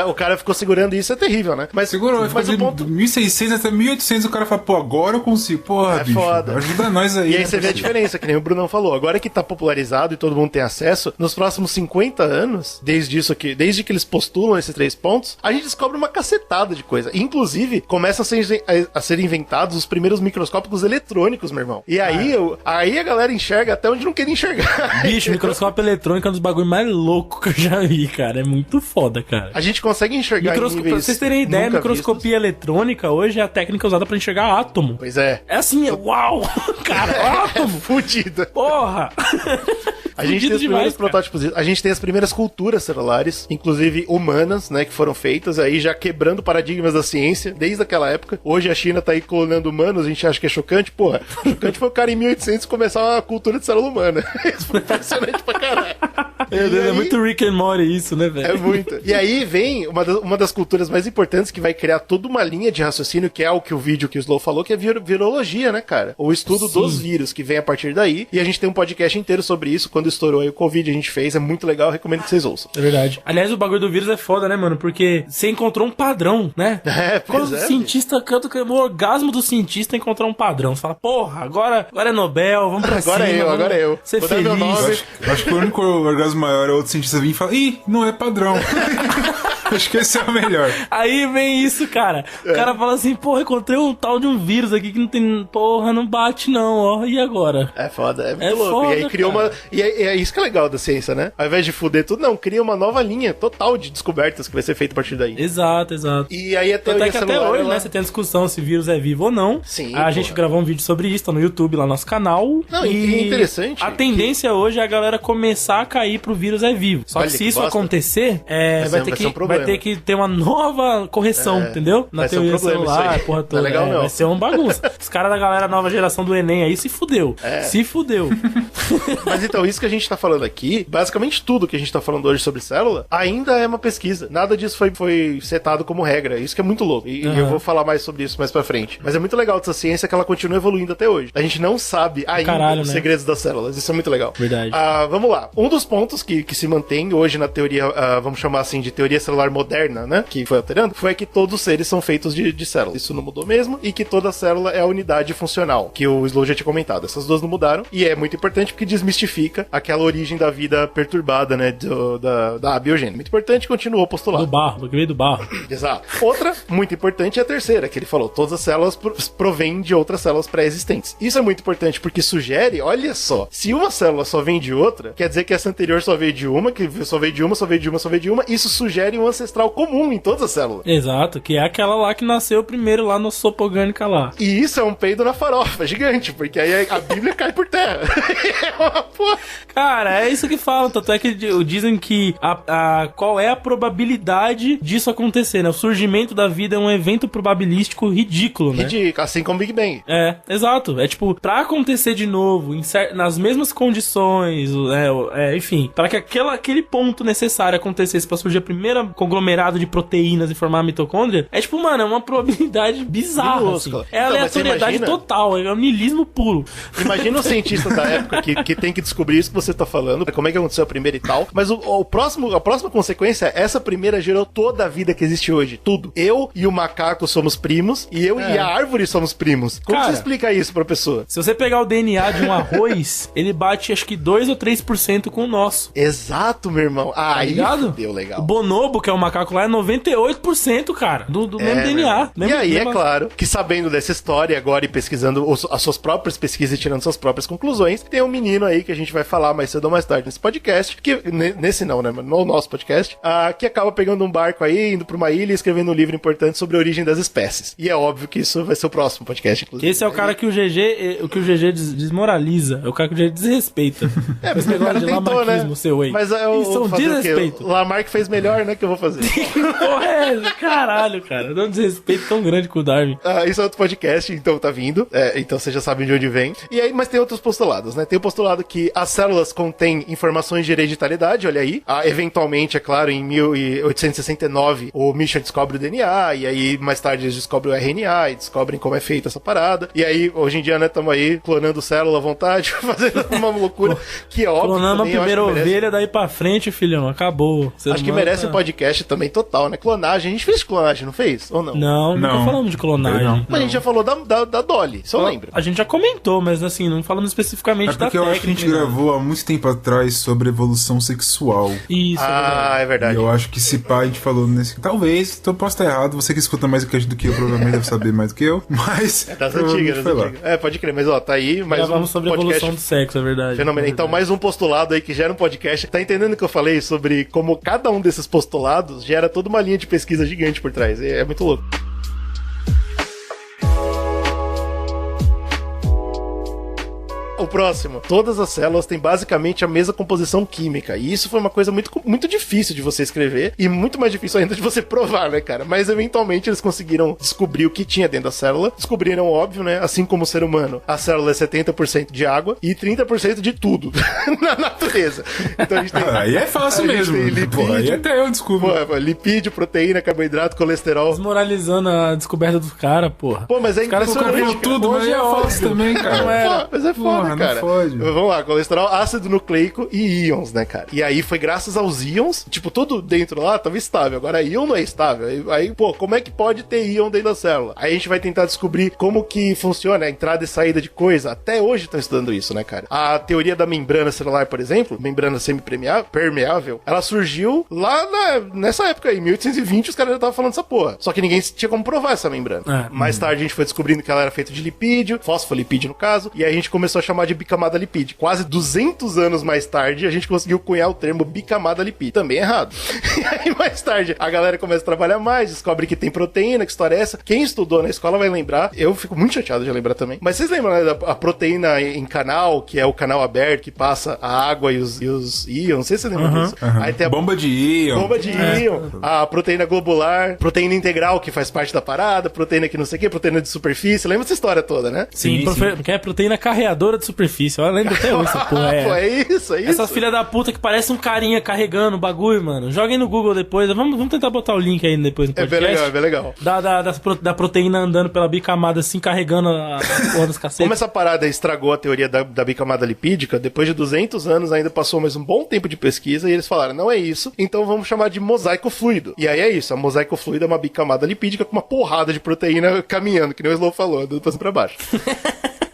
O cara ficou segurando isso, é terrível, né? Mas segurou, mas o ponto... 1600 até 1800 o cara fala, pô, agora eu consigo. Porra, bicho, foda. Ajuda nós aí. E aí você vê a diferença, que nem o Brunão falou. Agora que tá popularizado e todo mundo tem acesso, nos próximos 50 anos, desde que eles postulam esses 3 pontos, a gente descobre uma cacetada caralhada de coisa. Inclusive, começam a ser inventados os primeiros microscópios eletrônicos, meu irmão. E aí, aí a galera enxerga até onde não queria enxergar. Bicho, microscópio eletrônico é um dos bagulhos mais loucos que eu já vi, cara. É muito foda, cara. A gente consegue enxergar em níveis Pra vocês terem ideia, microscopia eletrônica hoje é a técnica usada pra enxergar átomo. Pois é. É assim, uau! Cara, átomo! Fudida. Porra! A gente tem os primeiros protótipos, a gente tem as primeiras culturas celulares, inclusive humanas, né, que foram feitas aí já quebrando paradigmas da ciência desde aquela época. Hoje a China tá aí clonando humanos, a gente acha que é chocante, porra. Chocante foi o cara em 1800 começar uma cultura de célula humana. Isso foi impressionante pra caralho. Meu Deus, é muito Rick and Morty isso, né, velho? É muito. E aí vem uma das culturas mais importantes que vai criar toda uma linha de raciocínio, que é o que o vídeo que o Slow falou, que é virologia, né, cara? O estudo dos vírus que vem a partir daí. E a gente tem um podcast inteiro sobre isso. Quando estourou aí o Covid, a gente fez. É muito legal, recomendo que vocês ouçam. É verdade. Aliás, o bagulho do vírus é foda, né, mano? Porque você encontrou um padrão, né? Quando o cientista canta, o orgasmo do cientista é encontrar um padrão. Você fala, porra, agora é Nobel, vamos pra agora cima. Agora eu. Ser feliz. Eu acho que o único orgasmo maior é outro cientista vir e falar, ih, não é padrão. Acho que esse é o melhor. Aí vem isso, cara. O cara fala assim, porra, encontrei um tal de um vírus aqui que não tem... Porra, não bate não, ó. E agora? É foda, é muito louco. Foda, e aí criou uma... E é isso que é legal da ciência, né? Ao invés de fuder tudo, não, cria uma nova linha total de descobertas que vai ser feita a partir daí. Exato. E aí a teoria celular... Até hoje, né, você tem a discussão se vírus é vivo ou não. Sim. A gente gravou um vídeo sobre isso, tá no YouTube, lá no nosso canal. Não, e é interessante. A tendência hoje é a galera começar a cair pro vírus é vivo. Só que se isso acontecer, vai ter que ter uma nova correção, entendeu? Na teoria celular, porra toda. Não é legal, não. Vai ser uma bagunça. Os caras da galera nova geração do Enem aí se fudeu. Se fudeu. Mas então, isso que a gente tá falando aqui, basicamente tudo que a gente tá falando hoje sobre célula, ainda é uma pesquisa. Nada disso foi setado como regra. Isso que é muito louco. E eu vou falar mais sobre isso mais pra frente. Mas é muito legal dessa ciência que ela continua evoluindo até hoje. A gente não sabe ainda os segredos das células. Isso é muito legal. Verdade. Vamos lá. Um dos pontos que se mantém hoje na teoria, vamos chamar assim, de teoria celular moderna, né? Que foi alterando, foi que todos os seres são feitos de células. Isso não mudou mesmo, e que toda célula é a unidade funcional, que o Slow já tinha comentado. Essas duas não mudaram, e é muito importante porque desmistifica aquela origem da vida perturbada, né, da abiogênese. Muito importante, continuou o postulado. Do que veio do barro. Exato. Outra, muito importante, é a terceira, que ele falou, todas as células provêm de outras células pré-existentes. Isso é muito importante porque sugere, olha só, se uma célula só vem de outra, quer dizer que essa anterior só veio de uma, que só veio de uma, só veio de uma, só veio de uma, isso sugere um ancestral comum em todas as células. Exato, que é aquela lá que nasceu primeiro lá no sopa orgânica lá. E isso é um peido na farofa, gigante, porque aí a Bíblia cai por terra. É uma porra. Cara, é isso que falam, tanto é que dizem que qual é a probabilidade disso acontecer, né? O surgimento da vida é um evento probabilístico ridículo, né? Ridículo, assim como o Big Bang. É, exato. É tipo, pra acontecer de novo, nas mesmas condições, enfim, para que aquele ponto necessário acontecesse pra surgir a primeira conglomerado de proteínas e formar a mitocôndria, é tipo, mano, é uma probabilidade bizarra, assim. É aleatoriedade total, é um niilismo puro. Imagina o cientista da época que tem que descobrir isso que você tá falando, como é que aconteceu a primeira e tal, mas a próxima consequência é essa primeira gerou toda a vida que existe hoje, tudo. Eu e o macaco somos primos, e eu e a árvore somos primos. Como você explica isso pra pessoa? Se você pegar o DNA de um arroz, ele bate acho que 2 ou 3% com o nosso. Exato, meu irmão. Tá ligado? Deu legal. O bonobo, que é o macaco lá, é 98%, cara, do mesmo DNA. E aí, é claro, que sabendo dessa história agora e pesquisando as suas próprias pesquisas e tirando suas próprias conclusões, tem um menino aí que a gente vai falar mais cedo ou mais tarde nesse podcast, que nesse não, né, no nosso podcast, que acaba pegando um barco aí, indo pra uma ilha e escrevendo um livro importante sobre a origem das espécies. E é óbvio que isso vai ser o próximo podcast, inclusive. Esse é o cara que o GG desmoraliza, é o cara que o GG desrespeita. Mas o cara tentou, né? Seu aí. Mas isso é um desrespeito. O Lamarck fez melhor, né, que eu vou fazer. Porra, caralho, cara. Dá um desrespeito tão grande com o Darwin. Isso é outro podcast, então tá vindo. Então você já sabe de onde vem. E aí, mas tem outros postulados, né? Tem o postulado que as células contêm informações de hereditariedade, olha aí. Eventualmente, é claro, em 1869, o Michel descobre o DNA, e aí mais tarde eles descobrem o RNA e descobrem como é feita essa parada. E aí, hoje em dia, né, estamos aí clonando célula à vontade, fazendo uma loucura que é óbvio. Clonando a primeira ovelha, daí pra frente, filhão, acabou. Acho que merece um podcast podcast também total, né? Clonagem. A gente fez clonagem, não fez? Ou não? Não, nunca falamos de clonagem. Não. Mas a gente já falou da Dolly, se eu lembro. A gente já comentou, mas assim, não falamos especificamente da porque eu acho que a gente técnica. gravou há muito tempo atrás sobre evolução sexual. Isso, É E verdade. eu acho que se pá, a gente falou nesse... Talvez, então eu posso estar errado. Você que escuta mais o cast do que eu, provavelmente deve saber mais do que eu. Mas... Das provavelmente antigas, foi lá. Pode crer. Mas, ó, tá aí mais Gravamos um sobre a podcast evolução do sexo, é verdade. fenomenal. Então, mais um postulado aí que gera um podcast. Tá entendendo o que eu falei sobre como cada um desses postulados gera toda uma linha de pesquisa gigante por trás. É muito louco. O próximo. Todas as células têm basicamente a mesma composição química. E isso foi uma coisa muito difícil de você escrever e muito mais difícil ainda de você provar, né, cara? Mas eventualmente eles conseguiram descobrir o que tinha dentro da célula. Descobriram, óbvio, né? Assim como o ser humano, a célula é 70% de água e 30% de tudo na natureza. Então a gente tem. Aí é fácil mesmo. Pô, aí até eu descubro. Pô, lipídio, proteína, carboidrato, colesterol. Desmoralizando a descoberta dos caras, porra. Pô, mas é Os caras impressionante. Descobriram tudo, mas Hoje é é fácil óbvio. também, cara. Não é. Pô, mas é foda, Porra, não cara. fode. Vamos lá, colesterol, ácido nucleico e íons, né, cara? E aí foi graças aos íons, tipo, tudo dentro lá tava estável. Agora íon não é estável. Aí, pô, como é que pode ter íon dentro da célula? Aí a gente vai tentar descobrir como que funciona a entrada e saída de coisa. Até hoje estão estudando isso, né, cara? A teoria da membrana celular, por exemplo, membrana semipermeável, ela surgiu lá nessa época aí, 1820, os caras já estavam falando dessa porra. Só que ninguém tinha como provar essa membrana. É. Mais tarde a gente foi descobrindo que ela era feita de lipídio, fosfolipídio no caso, e aí a gente começou a chamar de bicamada lipídio. Quase 200 anos mais tarde, a gente conseguiu cunhar o termo bicamada lipídio. Também errado. E aí mais tarde, a galera começa a trabalhar mais, descobre que tem proteína, que história é essa? Quem estudou na escola vai lembrar. Eu fico muito chateado de lembrar também. Mas vocês lembram, né, da proteína em canal, que é o canal aberto, que passa a água e os íons? Não sei se vocês lembram disso. Aí tem a Bomba de íon. bomba de íon, a proteína globular, proteína integral, que faz parte da parada, proteína que não sei o que, proteína de superfície. Lembra essa história toda, né? Sim, que é proteína carreadora de superfície. Eu lembro até hoje essa porra. Pô, é isso. Essas filha da puta que parece um carinha carregando o bagulho, mano. Joguem no Google depois. Vamos tentar botar o link aí depois no É podcast. bem legal, é bem legal. Da proteína andando pela bicamada assim, carregando a porra dos cacetes. Como essa parada estragou a teoria da bicamada lipídica, depois de 200 anos ainda passou mais um bom tempo de pesquisa e eles falaram, não é isso, então vamos chamar de mosaico fluido. E aí é isso, a mosaico fluido é uma bicamada lipídica com uma porrada de proteína caminhando, que nem o Slow falou, do pra cima pra baixo.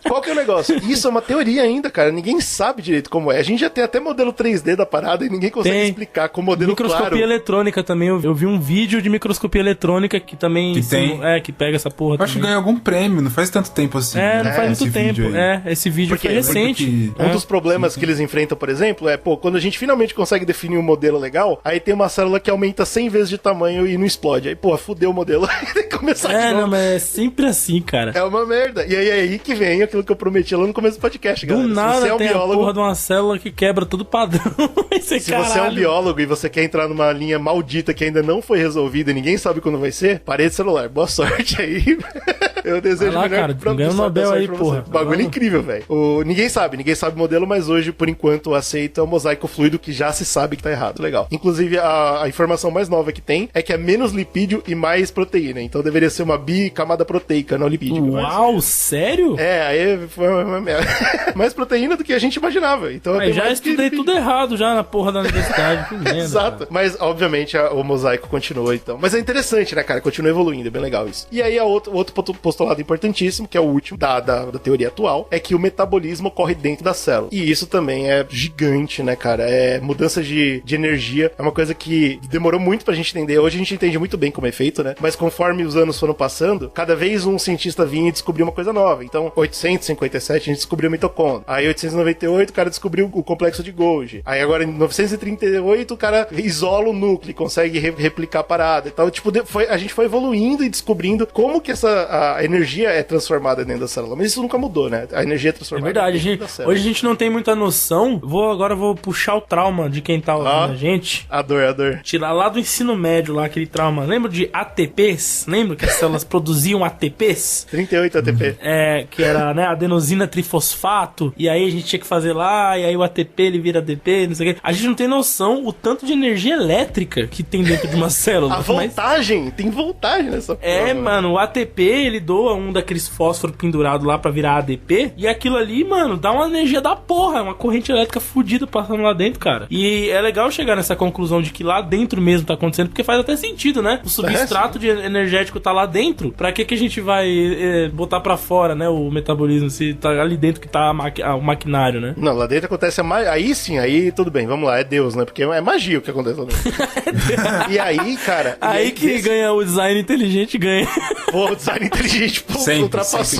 Qual que é o negócio? Isso é uma teoria ainda, cara. Ninguém sabe direito como é. A gente já tem até modelo 3D da parada e ninguém consegue explicar com modelo microscopia claro. eletrônica também. Eu vi um vídeo de microscopia eletrônica que também... Que tem? que pega essa porra Acho que também. ganhou algum prêmio, não faz tanto tempo assim. Não faz esse muito tempo. vídeo aí. Esse vídeo Porque- foi recente. porque- Um dos problemas que eles enfrentam, por exemplo, é, pô, quando a gente finalmente consegue definir um modelo legal, aí tem uma célula que aumenta 100 vezes de tamanho e não explode. Aí, pô, fudeu o modelo. Aí tem que começar de novo. Não, mas é sempre assim, cara. É uma merda. E aí é aí que vem aquilo que eu prometi lá no começo do podcast, Do galera. Se nada você é um tem a biólogo, porra de uma célula que quebra todo padrão. se você é um biólogo e você quer entrar numa linha maldita que ainda não foi resolvida e ninguém sabe quando vai ser, parede celular. Boa sorte aí. Eu desejo Vai lá, melhor cara, ganha um sorte Nobel aí, pra você. porra. Bagulho Vai. incrível, velho. Ninguém sabe o modelo, mas hoje, por enquanto, o aceito é o mosaico fluido que já se sabe que tá errado. Legal. Inclusive, a informação mais nova que tem é que é menos lipídio e mais proteína. Então deveria ser uma bicamada proteica, não lipídica. Uau, sério? Aí foi uma merda. Mais proteína do que a gente imaginava. Então Aí tem já mais que estudei lipídio. tudo errado já na porra da universidade. Que merda, Exato. cara. Mas, obviamente, o mosaico continua, então. Mas é interessante, né, cara? Continua evoluindo, é bem legal isso. E aí, outro postulado importantíssimo, que é o último da teoria atual, é que o metabolismo ocorre dentro da célula. E isso também é gigante, né, cara? É mudança de energia. É uma coisa que demorou muito pra gente entender. Hoje a gente entende muito bem como é feito, né? Mas conforme os anos foram passando, cada vez um cientista vinha e descobriu uma coisa nova. Então, 857, a gente descobriu a mitocôndria. Aí, 898, o cara descobriu o complexo de Golgi. Aí, agora, em 938, o cara isola o núcleo, consegue replicar a parada e tal. Tipo, a gente foi evoluindo e descobrindo como que a energia é transformada dentro da célula. Mas isso nunca mudou, né? A energia é É transformada verdade, dentro gente. da célula. Hoje a gente não tem muita noção. Agora vou puxar o trauma de quem tá ouvindo a gente. A dor. Tirar lá do ensino médio lá aquele trauma. Lembra de ATPs? Lembra que as células produziam ATPs? 38 ATP. Que era, né, adenosina trifosfato. E aí a gente tinha que fazer lá, e aí o ATP ele vira ADP, não sei o quê. A gente não tem noção o tanto de energia elétrica que tem dentro de uma célula. A voltagem, tem voltagem nessa porra. Mano, o ATP, ele doa um daqueles fósforos pendurados lá pra virar ADP, e aquilo ali, mano, dá uma energia da porra, uma corrente elétrica fodida passando lá dentro, cara. E é legal chegar nessa conclusão de que lá dentro mesmo tá acontecendo, porque faz até sentido, né? O substrato energético tá lá dentro, pra que a gente vai botar pra fora, né, o metabolismo, se tá ali dentro que tá o maquinário, né? Não, lá dentro acontece aí sim, aí tudo bem, vamos lá, é Deus, né? Porque é magia o que acontece lá dentro. E aí, cara... Aí que ganha o design inteligente, ganha. Pô, o design inteligente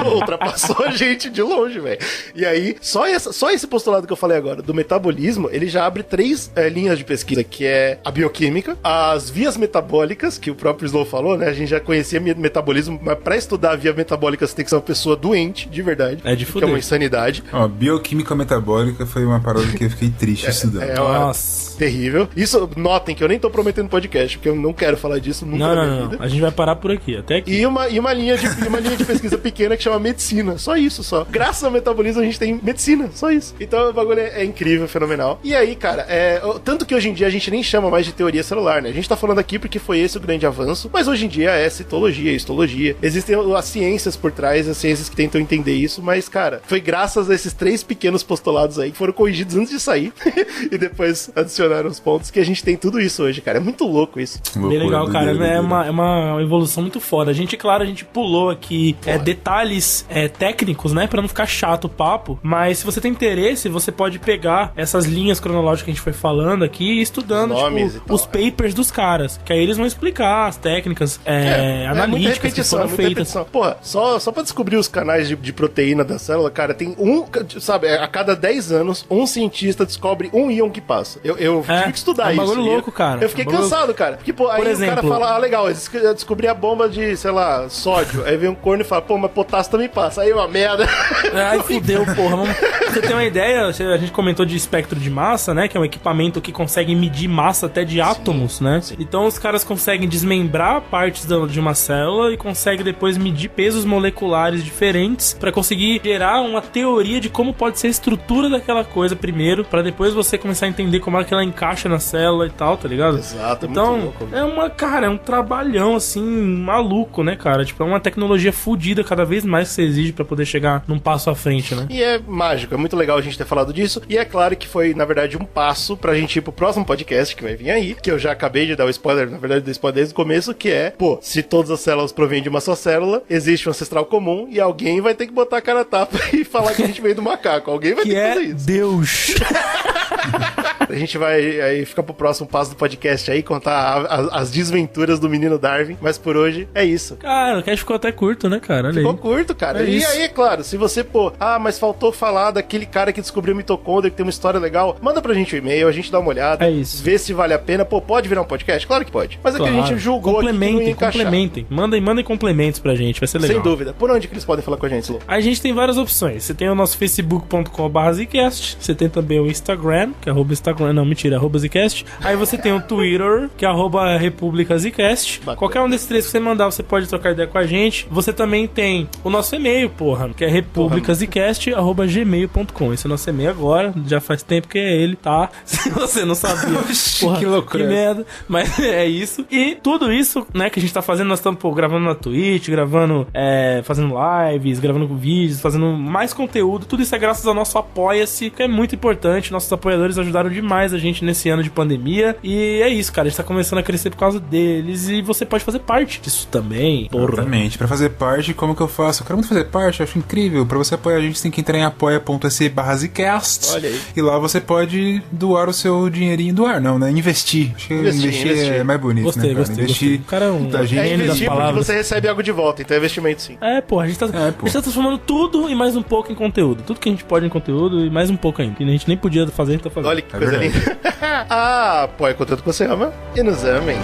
ultrapassou a gente de longe, velho. E aí, só esse postulado que eu falei agora, do metabolismo, ele já abre 3 linhas de pesquisa, que é a bioquímica, as vias metabólicas, que o próprio Slow falou, né? A gente já conhecia metabolismo, mas pra estudar a via metabólica você tem que ser uma pessoa doente, de verdade. É de fuder. Que é uma insanidade. Ó, bioquímica metabólica foi uma parada que eu fiquei triste estudando. Nossa. Terrível. Isso, notem que eu nem tô prometendo podcast, porque eu não quero falar disso nunca na minha vida. A gente vai parar por aqui, até aqui. E uma linha de pesquisa pequena que chama medicina. Só isso, só. Graças ao metabolismo a gente tem medicina, só isso. Então o bagulho é incrível, fenomenal. E aí, cara, tanto que hoje em dia a gente nem chama mais de teoria celular, né? A gente tá falando aqui porque foi esse o grande avanço, mas hoje em dia é citologia, histologia. Existem as ciências por trás, as ciências que tentam entender isso, mas, cara, foi graças a esses 3 pequenos postulados aí que foram corrigidos antes de sair e depois adicionaram os pontos que a gente tem tudo isso hoje, cara. É muito louco isso. Bem legal, cara. É uma evolução muito foda. A gente pulou aqui detalhes técnicos, né? Pra não ficar chato o papo. Mas se você tem interesse, você pode pegar essas linhas cronológicas que a gente foi falando aqui e estudando os papers dos caras. Que aí eles vão explicar as técnicas analíticas que foram feitas. Porra, só pra descobrir os canais de proteína da célula, cara, tem sabe, a cada 10 anos, um cientista descobre um íon que passa. Eu tive que estudar isso. É um bagulho louco, cara. Eu fiquei cansado, cara. Porque, pô, aí o cara fala, legal, eu descobri a bomba de, sei lá, sódio. Aí vem um corno e fala, pô, mas potássio também passa. Aí uma merda. Ai, fudeu, porra. Você tem uma ideia? A gente comentou de espectro de massa, né? Que é um equipamento que consegue medir massa até de átomos, né? Sim. Então os caras conseguem desmembrar partes de uma célula e conseguem depois medir pesos moleculares diferentes pra conseguir gerar uma teoria de como pode ser a estrutura daquela coisa primeiro, pra depois você começar a entender como é que ela encaixa na célula e tal, tá ligado? Exato, então, muito louco. É um trabalhão, assim, maluco, né, cara? Tipo, é uma tecnologia fodida cada vez mais que você exige pra poder chegar num passo à frente, né? E é mágico, é muito legal a gente ter falado disso. E é claro que foi, na verdade, um passo pra gente ir pro próximo podcast que vai vir aí, que eu já acabei de dar o spoiler, na verdade, do spoiler desde o começo, que é, pô, se todas as células provêm de uma só célula, existe um ancestral comum e alguém vai ter que botar a cara a tapa e falar que a gente veio do macaco. Alguém vai ter que fazer isso. Deus! A gente vai aí ficar pro próximo passo do podcast aí, contar as desventuras do menino Darwin, mas por hoje é isso. Cara, o cast ficou até curto, né, cara? Olha ficou aí. Curto, cara. É e isso. aí, é claro, se você, pô, mas faltou falar daquele cara que descobriu mitocôndria, que tem uma história legal, manda pra gente um e-mail, a gente dá uma olhada, vê se vale a pena. Pô, pode virar um podcast? Claro que pode. Mas claro. É que a gente julgou aqui que não ia encaixar. Complementem. Mandem complementos pra gente, vai ser legal. Sem dúvida. Por onde que eles podem falar com a gente, Lu? A gente tem várias opções. Você tem o nosso facebook.com/zcast, você tem também o Instagram, que é @Instagram, não, mentira, @zcast. Aí você tem o Twitter, que é @republicazcast. Qualquer um desses 3 que você mandar, você pode trocar ideia com a gente. Você também tem o nosso e-mail, porra, que é republicazcast@gmail.com. Esse é o nosso e-mail agora, já faz tempo que é ele, tá? Se você não sabia. Porra, que loucura. Que merda. Mas é isso. E tudo isso, né, que a gente tá fazendo, nós estamos gravando na Twitch, gravando, fazendo lives, gravando vídeos, fazendo mais conteúdo. Tudo isso é graças ao nosso Apoia-se, que é muito importante. Nossos apoiadores ajudaram demais a gente nesse ano de pandemia. E é isso, cara. A gente tá começando a crescer por causa deles. E você pode fazer parte disso também. Exatamente. Pra fazer parte, como que eu faço? Eu quero muito fazer parte, eu acho incrível. Pra você apoiar a gente, tem que entrar em apoia.se/zcast. Olha aí. E lá você pode doar o seu dinheirinho. Doar não, né? Investir. Acho que investir é mais bonito, gostei, né, cara? Gostei. Investir. O cara é um gênio das palavras. Porque você recebe algo de volta, então é investimento sim. A gente tá transformando tudo e mais um pouco em conteúdo. Tudo que a gente pode em conteúdo e mais um pouco ainda. Que a gente nem podia fazer, a gente tá fazendo. Olha que coisa linda. Apoia o conteúdo que você ama e nos amem.